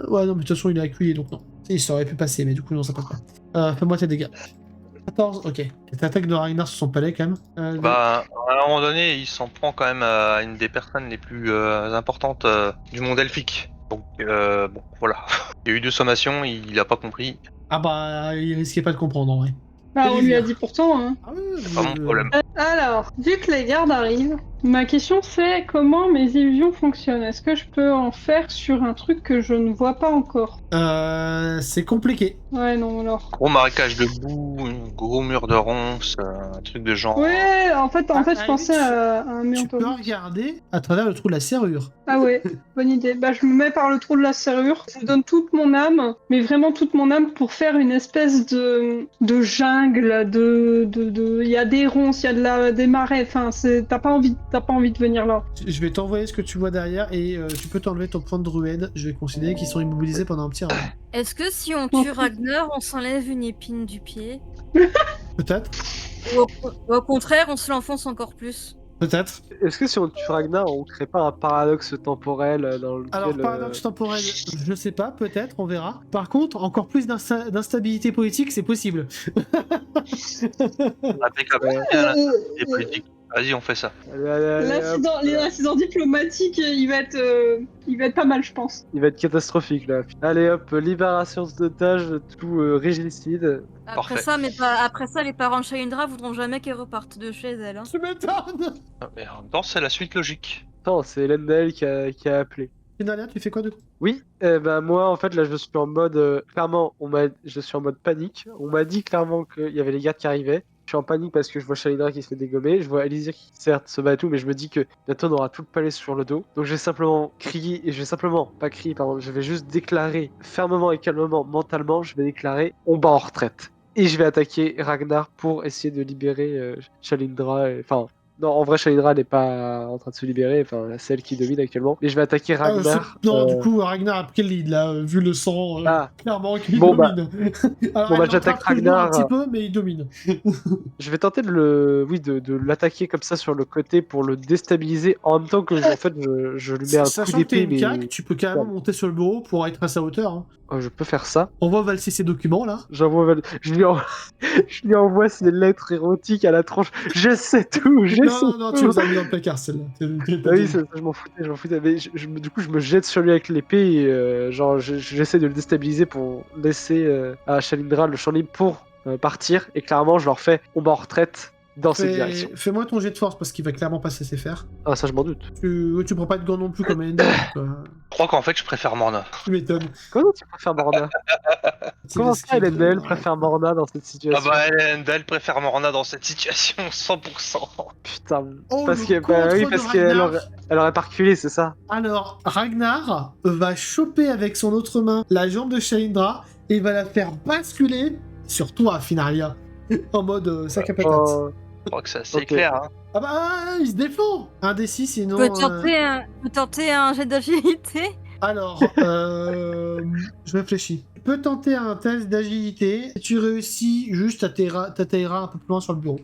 A: Ouais, non, mais de toute façon, il est acculé, donc non. Si, ça aurait pu passer, mais du coup, non, ça passe pas. Fais-moi tes dégâts. 14, ok. Cette attaque de Ragnar sur son palais, quand même.
E: Bah, à un moment donné, il s'en prend quand même à une des personnes les plus importantes du monde elfique. Donc, bon, voilà. Il y a eu 2 sommations, il a pas compris.
A: Ah bah, il risquait pas de comprendre, en vrai.
C: Bah, on lui a
A: Elvire.
C: dit pourtant, hein.
A: Ah oui,
E: C'est pas mon problème.
C: Alors, vu que les gardes arrivent, ma question c'est comment mes illusions fonctionnent. Est-ce que je peux en faire sur un truc que je ne vois pas encore?
A: C'est compliqué.
C: Ouais, non, alors.
E: Gros marécage de boue, un gros mur de ronces, un truc de genre.
C: Ouais, en fait,
A: Ah,
C: je pensais à un mur
A: Tu
C: de
A: peux
C: ronces.
A: regarder à travers le trou de la serrure.
C: Ah ouais, bonne idée. Bah, je me mets par le trou de la serrure, je donne toute mon âme, mais vraiment toute mon âme pour faire une espèce de jungle, il y a des ronces, il y a des marais, enfin, t'as pas envie de venir là.
A: Je vais t'envoyer ce que tu vois derrière et tu peux t'enlever ton point de druide. Je vais considérer qu'ils sont immobilisés pendant un petit round.
D: Est-ce que si on tue Ragnar, on s'enlève une épine du pied?
A: Peut-être.
D: Ou au contraire, on se l'enfonce encore plus?
A: Peut-être.
B: Est-ce que si on tue Ragnar, on crée pas un paradoxe temporel dans lequel...
A: Alors, paradoxe temporel, je sais pas, peut-être, on verra. Par contre, encore plus d'instabilité politique, c'est possible.
E: Impeccable. Et politique. Vas-y, on fait ça.
B: Hop.
C: L'incident diplomatique, il va être pas mal, je pense.
B: Il va être catastrophique là. Allez hop, libération d'otages, tout régicide.
D: Après
E: Parfait.
D: après ça, les parents de Shalindra voudront jamais qu'elle reparte de chez elle. Hein.
A: Tu m'étonnes.
E: Mais en même temps, c'est la suite logique.
B: Attends, c'est Lendel qui a appelé.
A: Finalia, tu fais quoi de coup?
B: Oui, bah moi en fait là je suis en mode clairement je suis en mode panique. On m'a dit clairement qu'il y avait les gardes qui arrivaient. Je suis en panique parce que je vois Shalindra qui se fait dégommer, je vois Elysir qui certes se bat et tout, mais je me dis que bientôt on aura tout le palais sur le dos. Donc je vais simplement crier, et je vais simplement, pas crier pardon, je vais juste déclarer fermement et calmement, mentalement, je vais déclarer on bat en retraite. Et je vais attaquer Ragnar pour essayer de libérer Shalindra, enfin... Non, en vrai, Shalindra n'est pas en train de se libérer, enfin, celle qui domine actuellement. Mais je vais attaquer Ragnar.
A: Non, du coup, Ragnar a pris le lead, là, vu le sang, clairement, qu'il
B: Bon,
A: domine. Alors,
B: bon, bah,
A: il
B: j'attaque
A: entrave toujours
B: Ragnar.
A: un petit peu, mais il domine.
B: Je vais tenter de l'attaquer comme ça sur le côté pour le déstabiliser en même temps que je lui mets un coup
A: Sachant que t'es
B: d'épée.
A: une
B: Mais
A: caque, tu peux carrément monter sur le bureau pour être à sa hauteur. Hein.
B: je peux faire ça.
A: On va valser ses documents, là.
B: J'envoie, je lui envoie ces lettres érotiques à la tronche. Je sais tout, je sais
A: Non,
B: tout.
A: tu les as mis dans le placard, celle-là.
B: Ah oui, ça, je m'en foutais. Mais du coup, je me jette sur lui avec l'épée et genre, j'essaie de le déstabiliser pour laisser à Shalindra le champ libre pour partir. Et clairement, je leur fais on va en retraite dans cette direction.
A: Fais-moi ton jet de force parce qu'il va clairement pas se laisser faire.
B: Ah, ça, je m'en doute.
A: Tu prends pas de gants non plus comme Ender.
E: Je crois qu'en fait, je préfère Morna.
A: Tu m'étonnes.
B: Comment tu préfères Morna? Comment ça, Elendel préfère Morna dans cette
E: Ah
B: situation?
E: bah, elle préfère Morna dans cette situation, 100%.
B: Putain.
A: Oh,
B: Parce
A: le
B: que, bah, oui,
A: contre
B: parce
A: de
B: qu'elle
A: Ragnar.
B: elle aurait pas reculé, c'est ça?
A: Alors, Ragnar va choper avec son autre main la jambe de Shalindra et va la faire basculer sur toi, Finalia. En mode sac à patate.
B: Oh,
E: Je crois que c'est assez
B: Ok.
E: clair. Hein.
A: Ah bah, il se défend. Un des 6, sinon...
D: Tu peux tenter un jet d'agilité?
A: Alors, je réfléchis. Tu peux tenter un test d'agilité. Si tu réussis, juste t'atterriras un peu plus loin sur le bureau.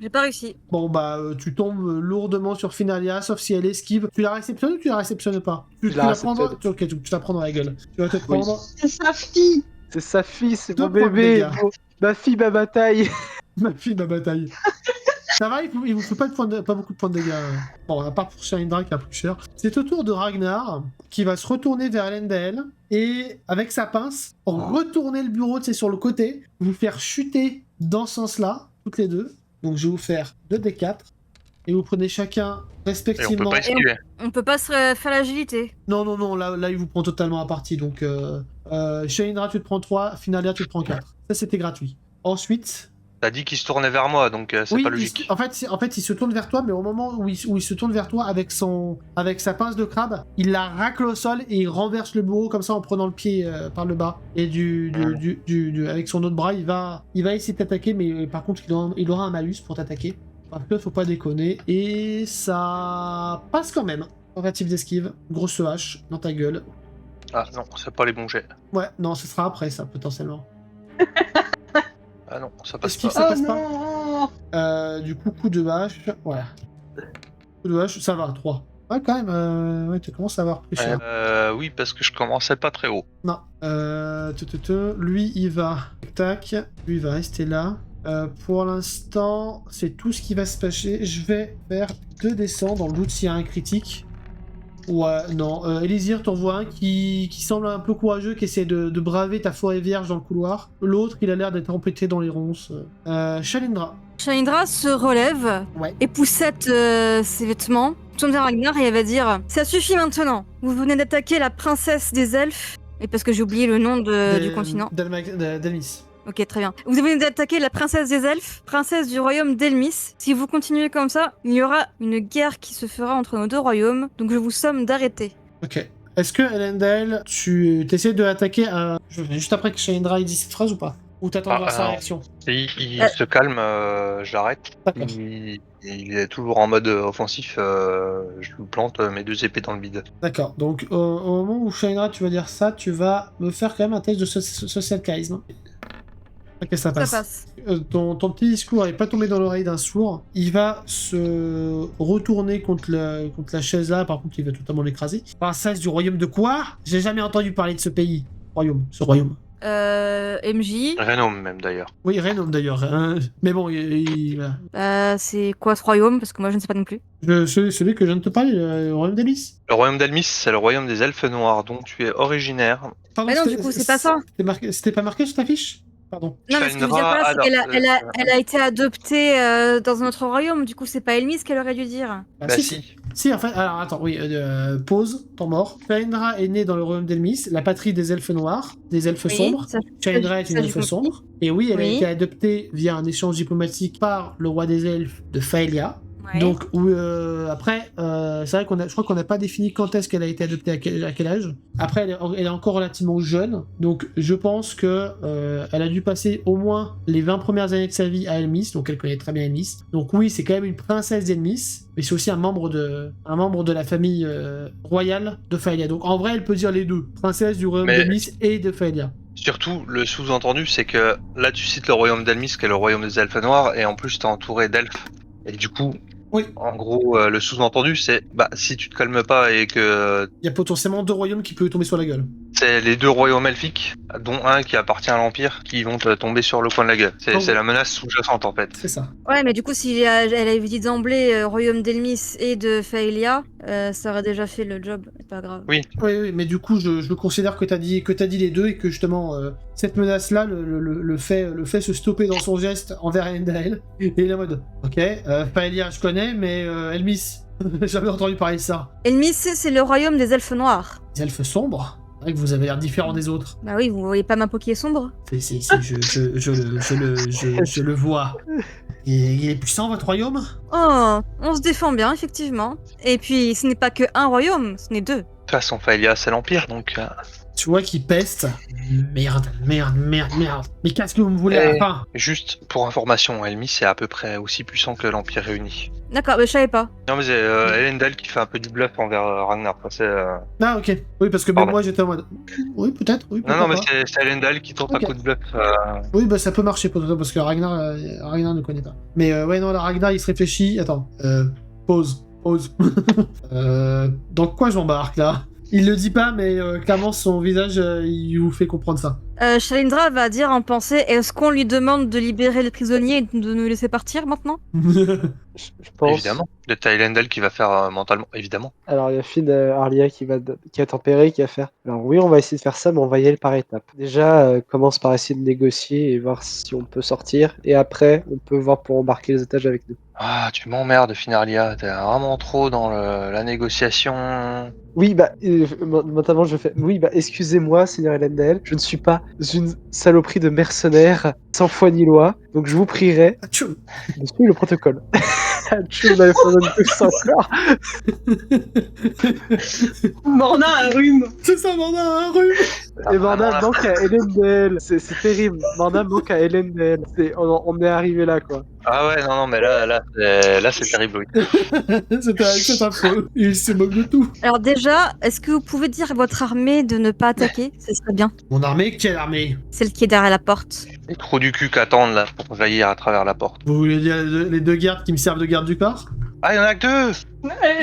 D: J'ai pas réussi.
A: Bon bah, tu tombes lourdement sur Finalia, sauf si elle esquive. Tu la réceptionnes ou tu la réceptionnes pas?
B: Je
A: Tu
B: la
A: la prends
B: réceptionne.
A: Ok, tu la prends dans la gueule. Tu vas te prendre
C: C'est sa fille.
B: c'est sa fille, c'est
A: 2
B: mon
A: points de
B: bébé.
A: dégâts.
B: Ma fille, ma bataille.
A: Ma fille, ma bataille. Ça va, il vous faut pas beaucoup de points de dégâts. Bon, à part pour Shalindra qui a plus cher. C'est au tour de Ragnar qui va se retourner vers Elendel et, avec sa pince, retourner le bureau, tu sais, sur le côté, vous faire chuter dans ce sens-là, toutes les deux. Donc je vais vous faire 2d4 et vous prenez chacun
E: Et on peut
A: respectivement...
E: pas esquiver.
D: On peut pas se faire l'agilité.
A: Non, là il vous prend totalement à partie. Donc Shalindra, tu te prends 3, Finalia, tu te prends 4. Ça, c'était gratuit. Ensuite...
E: T'as dit qu'il se tournait vers moi, donc c'est
A: Oui,
E: pas logique.
A: en fait, il se tourne vers toi, mais au moment où il se tourne vers toi avec sa pince de crabe, il la racle au sol et il renverse le bureau comme ça en prenant le pied par le bas. Et avec son autre bras, il va essayer de t'attaquer, mais par contre, il aura un malus pour t'attaquer. Parce que faut pas déconner. Et ça passe quand même. Tentative d'esquive, grosse hache dans ta gueule.
E: Ah non, c'est pas les bons jets.
A: Ouais, non, ce sera après ça, potentiellement.
E: Ah non, ça passe
A: Esquive,
E: pas.
A: ça
C: Oh
A: passe pas.
C: non.
A: Du coup, coup de hache. Voilà. Coup de hache, ça va, 3. Ouais, quand même, ouais, tu commences à avoir pris cher.
E: Oui, parce que je commençais pas très haut.
A: Non. Lui, il va. Tac. Lui, il va rester là. Pour l'instant, c'est tout ce qui va se passer. Je vais faire 2 descends dans le doute s'il y a un critique. Ouais, non. Élysir, t'en vois un qui semble un peu courageux, qui essaie de braver ta forêt vierge dans le couloir. L'autre, il a l'air d'être empêté dans les ronces. Shalindra.
D: Shalindra se relève
A: Ouais.
D: et poussette ses vêtements, tourne vers Ragnar et elle va dire « Ça suffit maintenant. Vous venez d'attaquer la princesse des elfes. » Et parce que j'ai oublié le nom du continent.
A: Delmis.
D: Ok, très bien. Vous venez d'attaquer la princesse des elfes, princesse du royaume d'Elmis. Si vous continuez comme ça, il y aura une guerre qui se fera entre nos deux royaumes, donc je vous somme d'arrêter.
A: Ok. Est-ce que Elendel, tu essaies de l'attaquer juste après que Shalindra ait dit cette phrase ou pas? Ou t'attends de voir sa réaction?
E: Il se calme, je l'arrête.
A: D'accord.
E: Il est toujours en mode offensif. Je lui plante mes 2 épées dans le vide.
A: D'accord. Donc au moment où Shalindra, tu vas dire ça, tu vas me faire quand même un test de social charisme. Ok, ça passe.
D: Ça passe.
A: Ton petit discours n'est pas tombé dans l'oreille d'un sourd. Il va se retourner contre la chaise là, par contre il va totalement l'écraser. Princesse du royaume de quoi? J'ai jamais entendu parler de ce pays. Ce royaume.
D: MJ.
E: Renome même d'ailleurs.
A: Oui, Renome d'ailleurs. Hein. Mais bon, voilà.
D: C'est quoi ce royaume? Parce que moi je ne sais pas non plus.
A: Celui que je viens de te parler, le royaume d'Elmis.
E: Le royaume d'Elmis, c'est le royaume des elfes noirs dont tu es originaire.
A: Pardon,
D: Mais non, du coup, c'est pas ça.
A: C'était pas marqué sur ta fiche? Pardon.
D: Non, mais ce que je veux dire là, c'est qu'elle a été adoptée dans un autre royaume, du coup c'est pas Elmis qu'elle aurait dû dire.
A: Bah,
E: Bah
A: si.
E: si.
A: Si, en fait, alors attends, oui, pause, temps mort. Shalindra est née dans le royaume d'Elmis, la patrie des elfes noirs, des elfes sombres. Shalindra est une elfe sombre. Et oui, elle a été adoptée via un échange diplomatique par le roi des elfes de Faelia.
D: Ouais.
A: Donc, après, c'est vrai je crois qu'on n'a pas défini quand est-ce qu'elle a été adoptée, à quel âge. Après, elle est encore relativement jeune, donc je pense que elle a dû passer au moins les 20 premières années de sa vie à Elmis, donc elle connaît très bien Elmis. Donc oui, c'est quand même une princesse d'Elmis, mais c'est aussi un membre de la famille royale de Faelia. Donc en vrai, elle peut dire les deux, princesse du royaume d'Elmis et de Faelia.
E: Surtout, le sous-entendu, c'est que là, tu cites le royaume d'Elmis, qui est le royaume des elfes noirs, et en plus, t'es entouré d'elfes. Et du coup,
A: oui.
E: En gros, le sous-entendu, c'est si tu te calmes pas et que...
A: Il y a potentiellement 2 royaumes qui peuvent tomber sur la gueule.
E: C'est les 2 royaumes elfiques, dont un qui appartient à l'Empire, qui vont te tomber sur le coin de la gueule. C'est la menace sous-jacente, en fait.
A: C'est ça.
D: Ouais, mais du coup, si elle avait dit d'emblée royaume d'Elmis et de Faelia, ça aurait déjà fait le job, c'est pas grave.
E: Oui,
A: mais du coup, je considère que t'as dit les deux et que justement, cette menace-là le fait se stopper dans son geste envers Elendel. Et il est en mode, ok, Faelia, je connais, mais Elmis, jamais entendu parler de ça.
D: Elmis, c'est le royaume des elfes noirs.
A: Les elfes sombres? C'est vrai que vous avez l'air différent des autres.
D: Bah oui, vous voyez pas ma peau qui est sombre?
A: Je le vois. Il est puissant, votre royaume?
D: Oh, on se défend bien, effectivement. Et puis, ce n'est pas que un royaume, ce n'est 2.
E: de toute façon, Faelia, c'est l'Empire, donc...
A: Tu vois qu'il peste. Merde. Mais qu'est-ce que vous me voulez à la fin?
E: Juste pour information, Elmis c'est à peu près aussi puissant que l'Empire réuni.
D: D'accord, mais je savais pas.
E: Non mais c'est Elendel qui fait un peu du bluff envers Ragnar.
A: Ah ok. Oui, parce que même moi j'étais en mode... Oui, peut-être. Oui,
E: non, mais c'est Elendel qui tente un coup de bluff.
A: Oui, bah ça peut marcher pour toi, parce que Ragnar ne connaît pas. Mais ouais, non, là, Ragnar il se réfléchit. Attends. Pause. Dans quoi j'embarque là? Il le dit pas, mais clairement son visage il vous fait comprendre ça.
D: Shalindra va dire en pensée, est-ce qu'on lui demande de libérer les prisonniers et de nous laisser partir maintenant?
B: Je pense.
E: Évidemment. De Elendel qui va faire mentalement, évidemment.
B: Alors il y a Finn Arlia qui a tempéré, qui va faire. Alors oui, on va essayer de faire ça, mais on va y aller par étapes. Déjà, commence par essayer de négocier et voir si on peut sortir. Et après, on peut voir pour embarquer les otages avec nous.
E: Ah, tu m'emmerdes, Finarlia. T'es vraiment trop dans la négociation.
B: Oui, notamment je fais. Oui, excusez-moi, Seigneur Elendel, je ne suis pas une saloperie de mercenaires sans foi ni loi, donc je vous prierai de suivre le protocole. On avait pas besoin de tous encore.
C: Morna a un rhume.
A: C'est ça, Morna a un rhume.
B: Et Morna manque à Elendel. C'est terrible. Morna manque à Elendel. On est arrivé là, quoi.
E: Ah ouais, non, mais là c'est terrible, oui.
A: C'est affreux. Il se moque de tout.
D: Alors déjà, est-ce que vous pouvez dire à votre armée de ne pas attaquer? Ce serait bien.
A: Mon armée? Quelle armée?
D: Celle qui est derrière la porte.
E: Les trous du cul qu'attendent là pour jaillir à travers la porte.
A: Vous voulez dire les 2 gardes qui me servent de garde du corps?
E: Ah, il y en a que 2.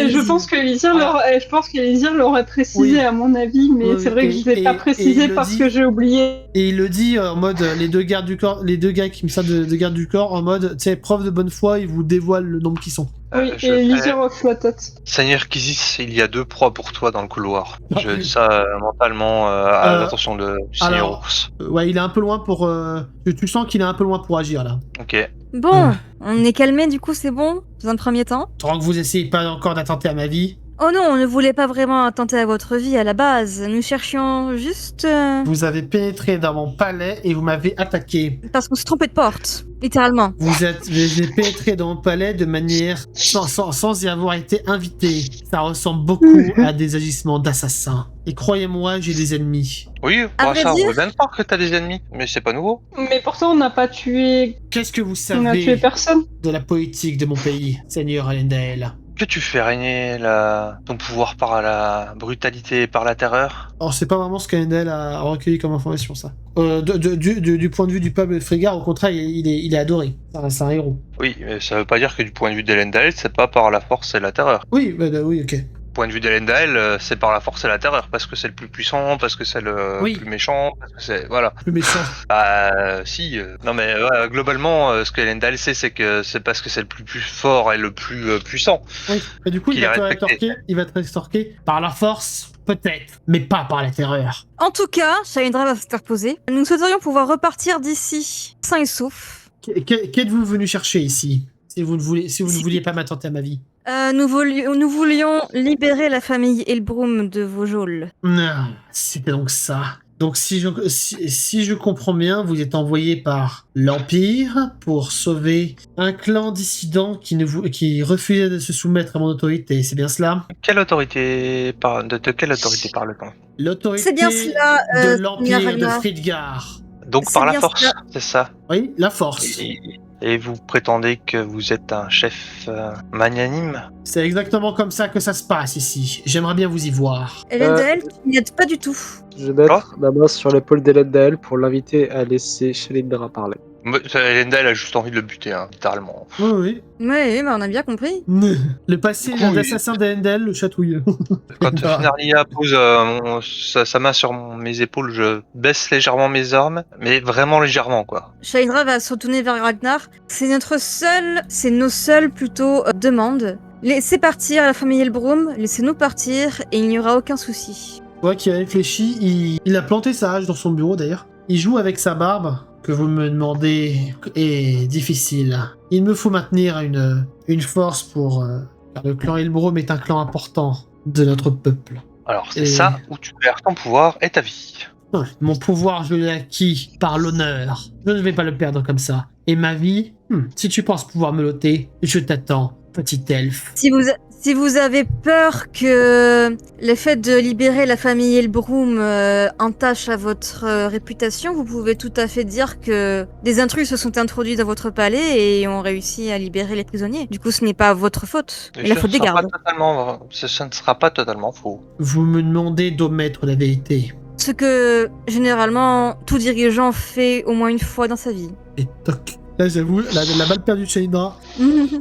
C: Je pense qu'Elysir l'aurait précisé
A: Oui.
C: à mon avis, mais
A: Oui,
C: c'est vrai que je ne l'ai pas
A: et
C: précisé
A: il le
C: parce
A: dit-
C: que j'ai oublié.
A: Et il le dit en mode les deux gardes du corps, les deux gars qui me servent de garde du corps en mode, tu sais, preuve de bonne foi, ils vous dévoilent le nombre qu'ils sont.
C: Oui,
E: je
C: et
E: fais-
C: Elysir hoche la tête.
E: Seigneur Kizis, il y a 2 proies pour toi dans le couloir.
A: Ah,
E: Je
A: oui.
E: dis ça mentalement à l'attention du Seigneur
A: alors-
E: Ours.
A: Ouais, il est un peu loin pour. Tu sens qu'il est un peu loin pour agir là.
E: Ok.
D: Bon, on est calmé, du coup, c'est bon, dans un premier temps.
A: Tant que vous essayez pas encore d'attenter à ma vie,
D: Oh non, on ne voulait pas vraiment attenter à votre vie à la base. Nous cherchions juste...
A: vous avez pénétré dans mon palais et vous m'avez attaqué.
D: parce qu'on s'est trompé de porte, littéralement.
A: Vous avez pénétré dans mon palais de manière sans y avoir été invité. Ça ressemble beaucoup à des agissements d'assassins. Et croyez-moi, j'ai des ennemis.
E: Oui,
D: À
E: bon,
D: vrai
E: ça,
D: dire-
E: on veut bien croire que t'as des ennemis, mais c'est pas nouveau.
C: Mais pourtant, on n'a pas tué.
A: Qu'est-ce que vous
C: On a tué
A: savez
C: personne.
A: de la politique de mon pays, Seigneur Alendale?
E: Que tu fais régner ton pouvoir par la brutalité et par la terreur?
A: Alors, c'est pas vraiment ce qu'Alendale a recueilli comme information, ça. Du point de vue du peuple Frigard, au contraire, il est adoré. C'est un héros.
E: Oui, mais ça veut pas dire que du point de vue d'Elendil, c'est pas par la force et la terreur.
A: Oui, oui, ok.
E: Point de vue d'Elendil, c'est par la force et la terreur, parce que c'est le plus puissant, parce que c'est le
A: Oui.
E: plus méchant, parce que c'est... Voilà.
A: Plus méchant.
E: Bah, si. Non mais globalement, ce que Elendil sait, c'est que c'est parce que c'est le plus fort et le plus puissant.
A: Oui. Et du coup,
E: Qu'il est
A: il va te rétorquer par la force, peut-être, mais pas par la terreur.
D: En tout cas, Shalindra va s'interposer. Nous souhaiterions pouvoir repartir d'ici, sains et saufs.
A: Qu'êtes-vous venu chercher ici? Si vous ne vouliez pas m'attenter à ma vie.
D: Nous voulions libérer la famille Elbrum de vos geôles.
A: Non, c'était donc ça. Donc si je comprends bien, vous êtes envoyé par l'Empire pour sauver un clan dissident qui refusait de se soumettre à mon autorité, c'est bien cela?
E: De quelle autorité parle-t-on?
A: L'autorité
D: C'est bien cela,
A: de l'Empire de
D: Ragnar.
A: Fridgar.
E: Donc
D: C'est
E: par la
D: bien
E: force,
D: cela.
E: c'est ça.
A: Oui, la force.
E: Et vous prétendez que vous êtes un chef magnanime?
A: C'est exactement comme ça que ça se passe ici. J'aimerais bien vous y voir.
D: Elendel, tu n'y aides pas du tout.
B: Je vais mettre ma main sur l'épaule d'Elendil pour l'inviter à laisser Shalindra parler.
E: Elendil a juste envie de le buter, hein, littéralement.
A: Oui, oui.
D: Oui, mais on a bien compris.
A: Le passé
E: Oui.
A: d'assassin d'Endel, le chatouille.
E: Quand Finarlia pose sa main sur mes épaules, je baisse légèrement mes armes, mais vraiment légèrement, quoi.
D: Shalindra va se retourner vers Ragnar. C'est nos seules plutôt demandes. Laissez partir la famille Elbrum, laissez-nous partir et il n'y aura aucun souci.
A: Ouais, qui a réfléchi, il a planté sa hache dans son bureau d'ailleurs. Il joue avec sa barbe, que vous me demandez est difficile. Il me faut maintenir une force pour... car le clan Elbrum est un clan important de notre peuple.
E: Alors, c'est
A: Et-
E: ça où tu perds ton pouvoir et ta vie.
A: Ouais, mon pouvoir, je l'ai acquis par l'honneur. Je ne vais pas le perdre comme ça. Et ma vie, si tu penses pouvoir me l'ôter, je t'attends, petit elfe.
D: Si vous avez peur que le fait de libérer la famille Elbrum entache à votre réputation, vous pouvez tout à fait dire que des intrus se sont introduits dans votre palais et ont réussi à libérer les prisonniers. Du coup, ce n'est pas votre faute, mais la faute des gardes.
E: Ce ne sera pas totalement faux.
A: Vous me demandez d'omettre la vérité.
D: Ce que, généralement, tout dirigeant fait au moins une fois dans sa vie.
A: Et toc. Là, j'avoue, la balle perdue de Shalindra.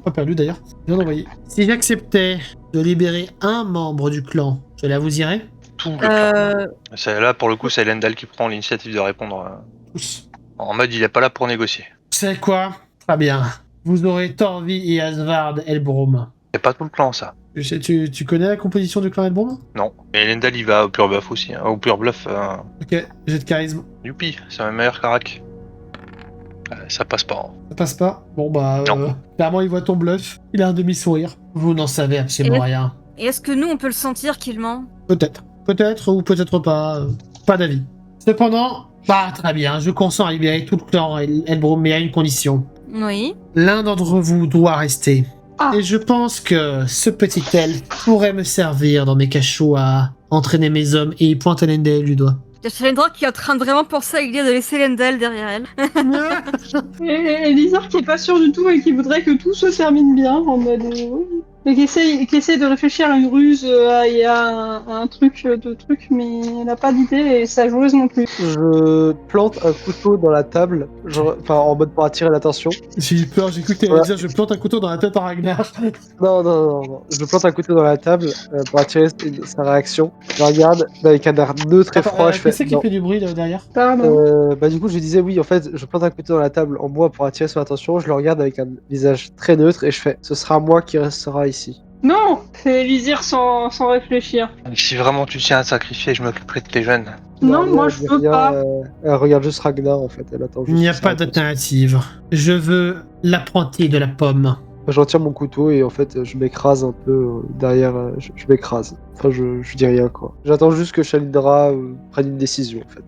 A: Pas perdue d'ailleurs. Bien envoyé. Si j'acceptais de libérer un membre du clan, cela vous irait?
E: Tout le clan. Là, pour le coup, c'est Elendil qui prend l'initiative de répondre.
A: Tous.
E: En mode, il est pas là pour négocier.
A: C'est quoi? Très bien. Vous aurez Torvi et Asvard Elbrum.
E: C'est pas tout le clan, ça.
A: Tu connais la composition du clan Elbrum?
E: Non. Et Elendil, il va au pur bluff aussi. Au pur bluff.
A: Ok, j'ai de charisme.
E: Youpi, c'est un meilleur carac. Ça passe pas. Hein.
A: Ça passe pas? Bon bah,
E: Non.
A: clairement il voit ton bluff. Il a un demi-sourire. Vous n'en savez absolument
D: Et-
A: rien.
D: Et est-ce que nous, on peut le sentir qu'il ment?
A: Peut-être. Peut-être ou peut-être pas. Pas d'avis. Cependant, bah très bien. Je consens à libérer tout le clan Elbrum, mais à une condition.
D: Oui.
A: L'un d'entre vous doit rester.
C: Ah.
A: Et je pense que ce petit elfe pourrait me servir dans mes cachots à entraîner mes hommes. Et il pointe Elendil du doigt.
D: Il y a Shalindra qui est en train de vraiment penser à l'idée de laisser Elendil derrière elle.
C: Et Elysir qui est pas sûr du tout et qui voudrait que tout se termine bien en mode. Et qui essaie de réfléchir à une ruse et à un truc mais elle a pas d'idée et sa joueuse non plus.
B: Je plante un couteau dans la table, enfin en mode pour attirer l'attention.
A: J'ai eu peur, j'ai cru que t'allais dire je plante un couteau dans la tête à Ragnar.
B: Non. Je plante un couteau dans la table pour attirer sa réaction. Je regarde avec un air neutre et froid. Je fais.
A: Qui c'est qui
B: Non.
A: fait du bruit là, derrière?
C: Pardon.
B: Bah du coup je disais oui en fait je plante un couteau dans la table en bois pour attirer son attention, je le regarde avec un visage très neutre et je fais ce sera moi qui restera ici.
C: Non, c'est Elisir sans réfléchir.
E: Si vraiment tu tiens à te sacrifier, je m'occuperai de tes jeunes.
C: Non,
B: elle
C: moi je
B: dit
C: veux
B: rien,
C: pas.
B: elle regarde juste Ragnar en fait, elle attend juste.
A: Il n'y a
B: sa
A: pas
B: réponse.
A: d'alternative. Je veux l'apprenti de la pomme.
B: Je retire mon couteau et en fait je m'écrase un peu derrière, je m'écrase. Enfin je dis rien quoi. J'attends juste que Shalindra prenne une décision en fait.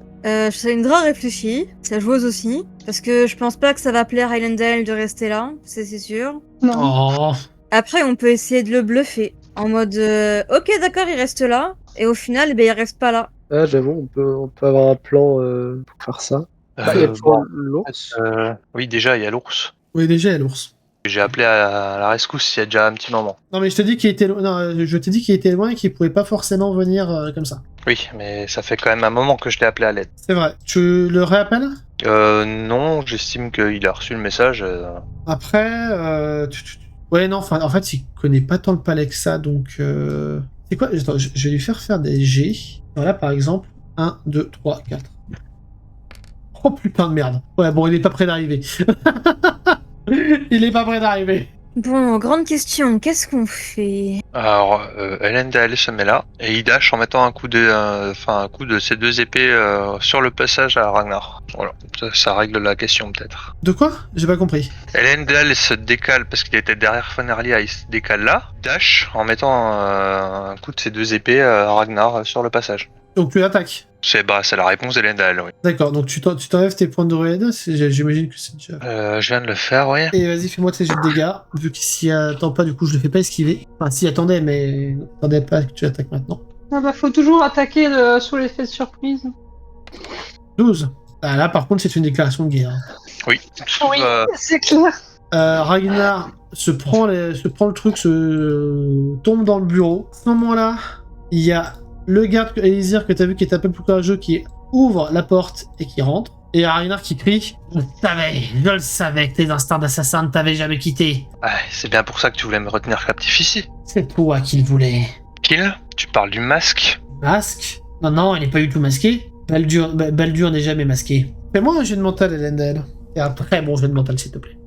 D: Shalindra réfléchit, sa joueuse aussi, parce que je pense pas que ça va plaire à Elendel de rester là, c'est sûr.
C: Non.
A: Oh.
D: Après, on peut essayer de le bluffer, en mode ok d'accord, il reste là, et au final, ben il reste pas là.
B: Ah j'avoue on peut avoir un plan pour faire ça. Bah, il y a toujours
E: Bon,
B: l'ours.
E: oui, déjà, il y a l'ours.
A: Oui, déjà, l'ours.
E: J'ai appelé à la rescousse il y a déjà un petit moment.
A: Non, mais je te dis qu'il était loin. Non, je t'ai dit qu'il était loin et qu'il pouvait pas forcément venir comme ça.
E: Oui, mais ça fait quand même un moment que je l'ai appelé à l'aide.
A: C'est vrai. Tu le réappelles?
E: Non, j'estime qu'il a reçu le message.
A: Après, ouais, non, en fait, il connaît pas tant le palais que ça, donc... C'est quoi? Attends, je vais lui faire des G. Voilà, par exemple, 1, 2, 3, 4. Oh putain de merde. Ouais, bon, il est pas près d'arriver. Il est pas près d'arriver.
D: Bon, grande question, qu'est-ce qu'on fait?
E: Alors, Elendil se met là et il dash en mettant un coup de ses deux épées sur le passage à Ragnar. Voilà, ça règle la question peut-être.
A: De quoi? J'ai pas compris.
E: Elendil se décale parce qu'il était derrière Fenarlia, il se décale là, dash en mettant un coup de ses deux épées à Ragnar sur le passage.
A: Donc tu l'attaques.
E: C'est la réponse d'Elendil, oui.
A: D'accord, donc tu t'enlèves tes points de ruède, j'imagine que c'est déjà...
E: Je viens de le faire, oui.
A: Et vas-y, fais-moi tes jets de dégâts. Vu qu'il s'y attend pas, du coup, je le fais pas esquiver. Enfin, s'y attendait, mais attendait pas que tu attaques maintenant.
C: Ah bah faut toujours attaquer sous l'effet de surprise.
A: 12. Ah, là, par contre, c'est une déclaration de guerre.
E: Oui.
C: Oui, c'est clair.
A: Ragnar se prend le truc, tombe dans le bureau. À ce moment-là, il y a le garde Elisir que t'as vu qui est un peu plus courageux qui ouvre la porte et qui rentre. Et Ragnar qui crie « Je le savais que tes instincts d'assassin ne t'avaient jamais quitté.
E: Ah, c'est bien pour ça que tu voulais me retenir captif ici.
A: C'est toi qu'il voulait. »
E: Kill, tu parles du masque.
A: Masque? Non, il n'est pas du tout masqué. Baldur n'est jamais masqué. Fais-moi un jeu de mental, Elendel. Et un très bon jeu de mental, s'il te plaît.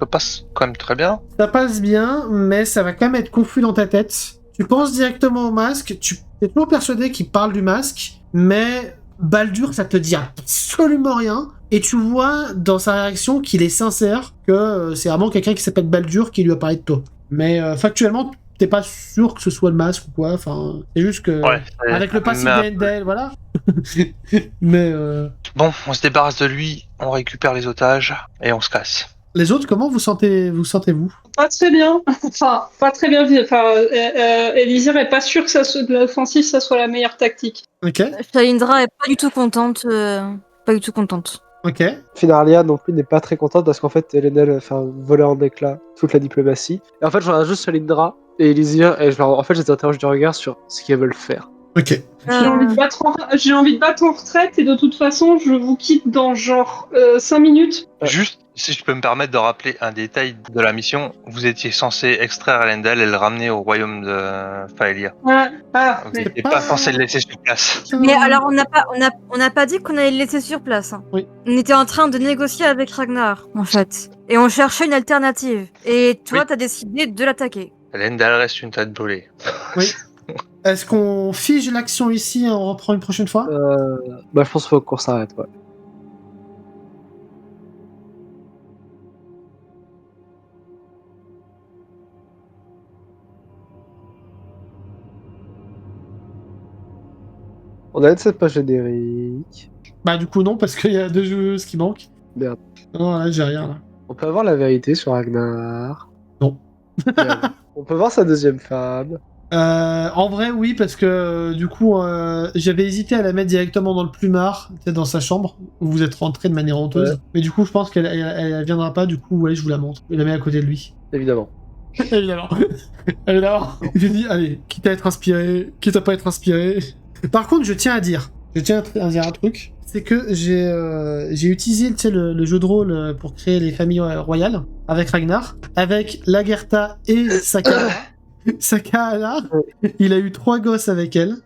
E: Ça passe quand même très bien.
A: Ça passe bien, mais ça va quand même être confus dans ta tête. Tu penses directement au masque, tu es toujours persuadé qu'il parle du masque, mais Baldur, ça te dit absolument rien. Et tu vois dans sa réaction qu'il est sincère, que c'est vraiment quelqu'un qui s'appelle Baldur qui lui a parlé de toi. Mais factuellement, t'es pas sûr que ce soit le masque ou quoi. Enfin, c'est juste que avec le passif d'Endel, voilà. Mais
E: bon, on se débarrasse de lui, on récupère les otages et on se casse.
A: Les autres, comment vous sentez-vous?
C: Pas très bien. Enfin, pas très bien. Enfin, Elisir est pas sûr que l'offensive, ça soit la meilleure tactique.
A: Ok.
D: Shalindra est pas du tout contente.
A: Ok.
B: Finarlia non plus n'est pas très contente parce qu'en fait, Elendel volait en éclats toute la diplomatie. Et en fait, je regarde juste Shalindra et Elisir et je les interroge du regard sur ce qu'ils veulent faire.
A: Ok.
C: J'ai envie de battre en retraite et de toute façon, je vous quitte dans genre 5 minutes.
E: Juste, si je peux me permettre de rappeler un détail de la mission, vous étiez censé extraire Elendil et le ramener au royaume de Faelia.
C: Ouais.
E: Vous n'étiez pas censé le laisser sur place.
D: Mais alors, on n'a pas dit qu'on allait le laisser sur place. Hein.
A: Oui.
D: On était en train de négocier avec Ragnar, en fait. Et on cherchait une alternative. Et toi, t'as décidé de l'attaquer.
E: Elendil reste une tête brûlée.
A: Oui. Est-ce qu'on fige l'action ici et on reprend une prochaine fois?
B: Bah, je pense qu'il faut qu'on s'arrête, ouais. On a cette page générique.
A: Bah du coup non, parce qu'il y a 2 joueuses qui manquent.
B: Merde.
A: Non, là j'ai rien là.
B: On peut avoir la vérité sur Ragnar.
A: Non.
B: On peut voir sa deuxième femme.
A: En vrai oui, parce que du coup j'avais hésité à la mettre directement dans le plumard, peut-être dans sa chambre, où vous êtes rentré de manière honteuse.
B: Ouais.
A: Mais du coup je pense qu'elle viendra pas, du coup ouais je vous la montre. Je la mets à côté de lui.
B: Évidemment.
A: Évidemment. Évidemment. Je dis, allez, quitte à être inspiré, quitte à pas être inspiré. Par contre, je tiens à dire un truc. C'est que j'ai utilisé tu sais, le jeu de rôle pour créer les familles royales avec Ragnar, avec Lagertha et Saka. Saka, là, il a eu 3 gosses avec elle.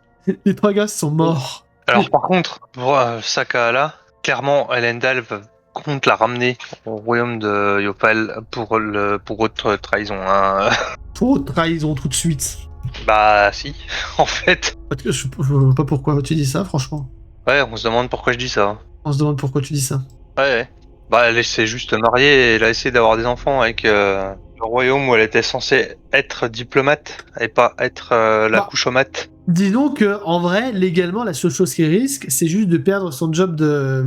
A: Les 3 gosses sont morts.
E: Alors par contre, pour Sakaala, clairement, Elendal compte la ramener au royaume de Yopal pour autre trahison. Hein.
A: Pour haute trahison tout de suite.
E: Bah si, en fait.
A: Je vois pas pourquoi tu dis ça, franchement.
E: Ouais, on se demande pourquoi je dis ça.
A: On se demande pourquoi tu dis ça.
E: Ouais. Bah elle s'est juste mariée et elle a essayé d'avoir des enfants avec le royaume où elle était censée être diplomate et pas être la couchomate.
A: Disons que en vrai, légalement, la seule chose qui risque, c'est juste de perdre son job de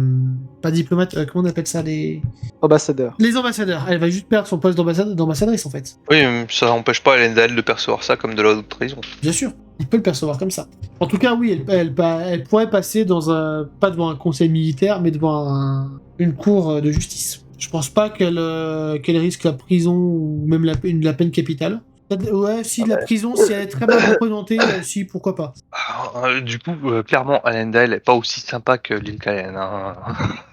A: pas diplomate. Comment on appelle ça les
B: Ambassadeur.
A: Les ambassadeurs. Elle va juste perdre son poste d'ambassadrice en fait.
E: Oui, ça n'empêche pas Elendal de percevoir ça comme de la haute trahison.
A: Bien sûr, il peut le percevoir comme ça. En tout cas, oui, elle pourrait passer pas devant un conseil militaire, mais devant une cour de justice. Je pense pas qu'elle risque la prison ou même la peine capitale. Ouais, si la prison, si elle est très bien représentée, si, pourquoi pas.
E: Du coup, clairement, Elendal est pas aussi sympa que l'île Calen. Hein.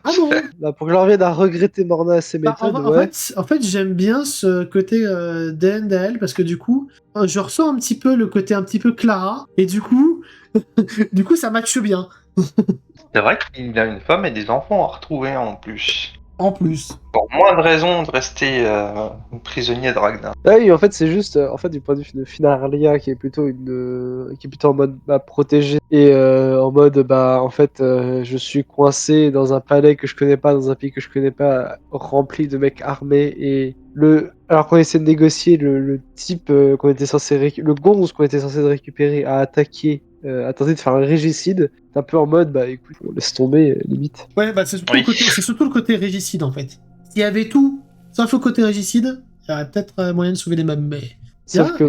A: Ah bon.
B: Là, pour que j'en revienne à regretter Morna et ses méthodes,
A: en fait, j'aime bien ce côté d'Elendal parce que du coup, je ressens un petit peu le côté un petit peu Clara et du coup, ça matche bien.
E: C'est vrai qu'il a une femme et des enfants à retrouver en plus.
A: En plus.
E: Pour moins de raisons de rester prisonnier de Ragnar.
B: Oui, en fait, c'est juste, du point de vue de Finarlia, qui est plutôt en mode protégé et en mode, je suis coincé dans un palais que je connais pas, dans un pays que je connais pas, rempli de mecs armés et alors qu'on essaie de négocier le type qu'on était censé le gonze qu'on était censé récupérer a attaqué. A tenté de faire un régicide, t'es un peu en mode, écoute, on laisse tomber, limite.
A: Ouais, c'est surtout le côté régicide en fait. S'il y avait tout, sauf le côté régicide, il y aurait peut-être moyen de sauver les meubles, mais.
B: Sauf que,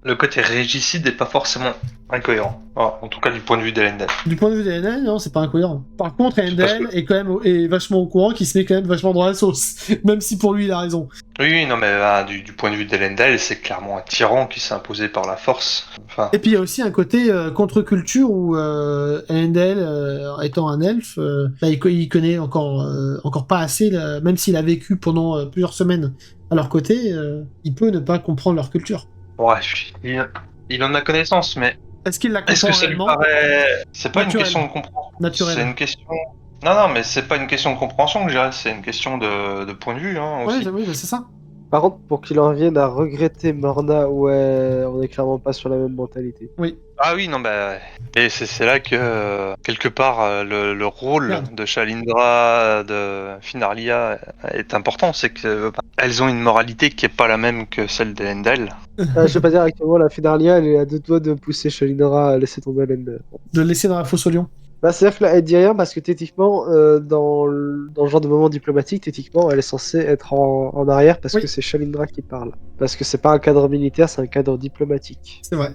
E: le côté régicide n'est pas forcément incohérent. En tout cas, du point de vue d'Elendal.
A: Du point de vue d'Elendal, non, c'est pas incohérent. Par contre, Elendal est quand même vachement au courant, qu'il se met quand même vachement dans la sauce, même si pour lui il a raison.
E: Oui, non, mais du point de vue d'Elendal, c'est clairement un tyran qui s'est imposé par la force. Enfin...
A: Et puis il y a aussi un côté contre-culture où Elendal, étant un elfe, il connaît encore pas assez, même s'il a vécu pendant plusieurs semaines à leur côté, il peut ne pas comprendre leur culture.
E: Ouais, il en a connaissance, mais
A: est-ce qu'il la comprend
E: est-ce que ça lui paraît... C'est pas une question de compréhension.
A: Naturel.
E: C'est une question... Non, mais c'est pas une question de compréhension que je dirais, c'est une question de point de vue, hein, aussi.
A: Oui, c'est ça.
B: Par contre, pour qu'il en vienne à regretter Morna, ouais, on est clairement pas sur la même mentalité.
A: Oui.
E: Ah oui, non, et c'est là que, quelque part, le rôle de Shalindra, de Finarlia est important, c'est que elles ont une moralité qui est pas la même que celle d'Elendal.
B: Je veux pas dire actuellement, la Finarlia, elle est à 2 doigts de pousser Shalindra à laisser tomber Elendal.
A: De le laisser dans la fosse au lion.
B: C'est-à-dire que là, elle dit rien parce que techniquement, dans le genre de moment diplomatique, techniquement, elle est censée être en arrière parce que c'est Shalindra qui parle. Parce que c'est pas un cadre militaire, c'est un cadre diplomatique.
A: C'est vrai.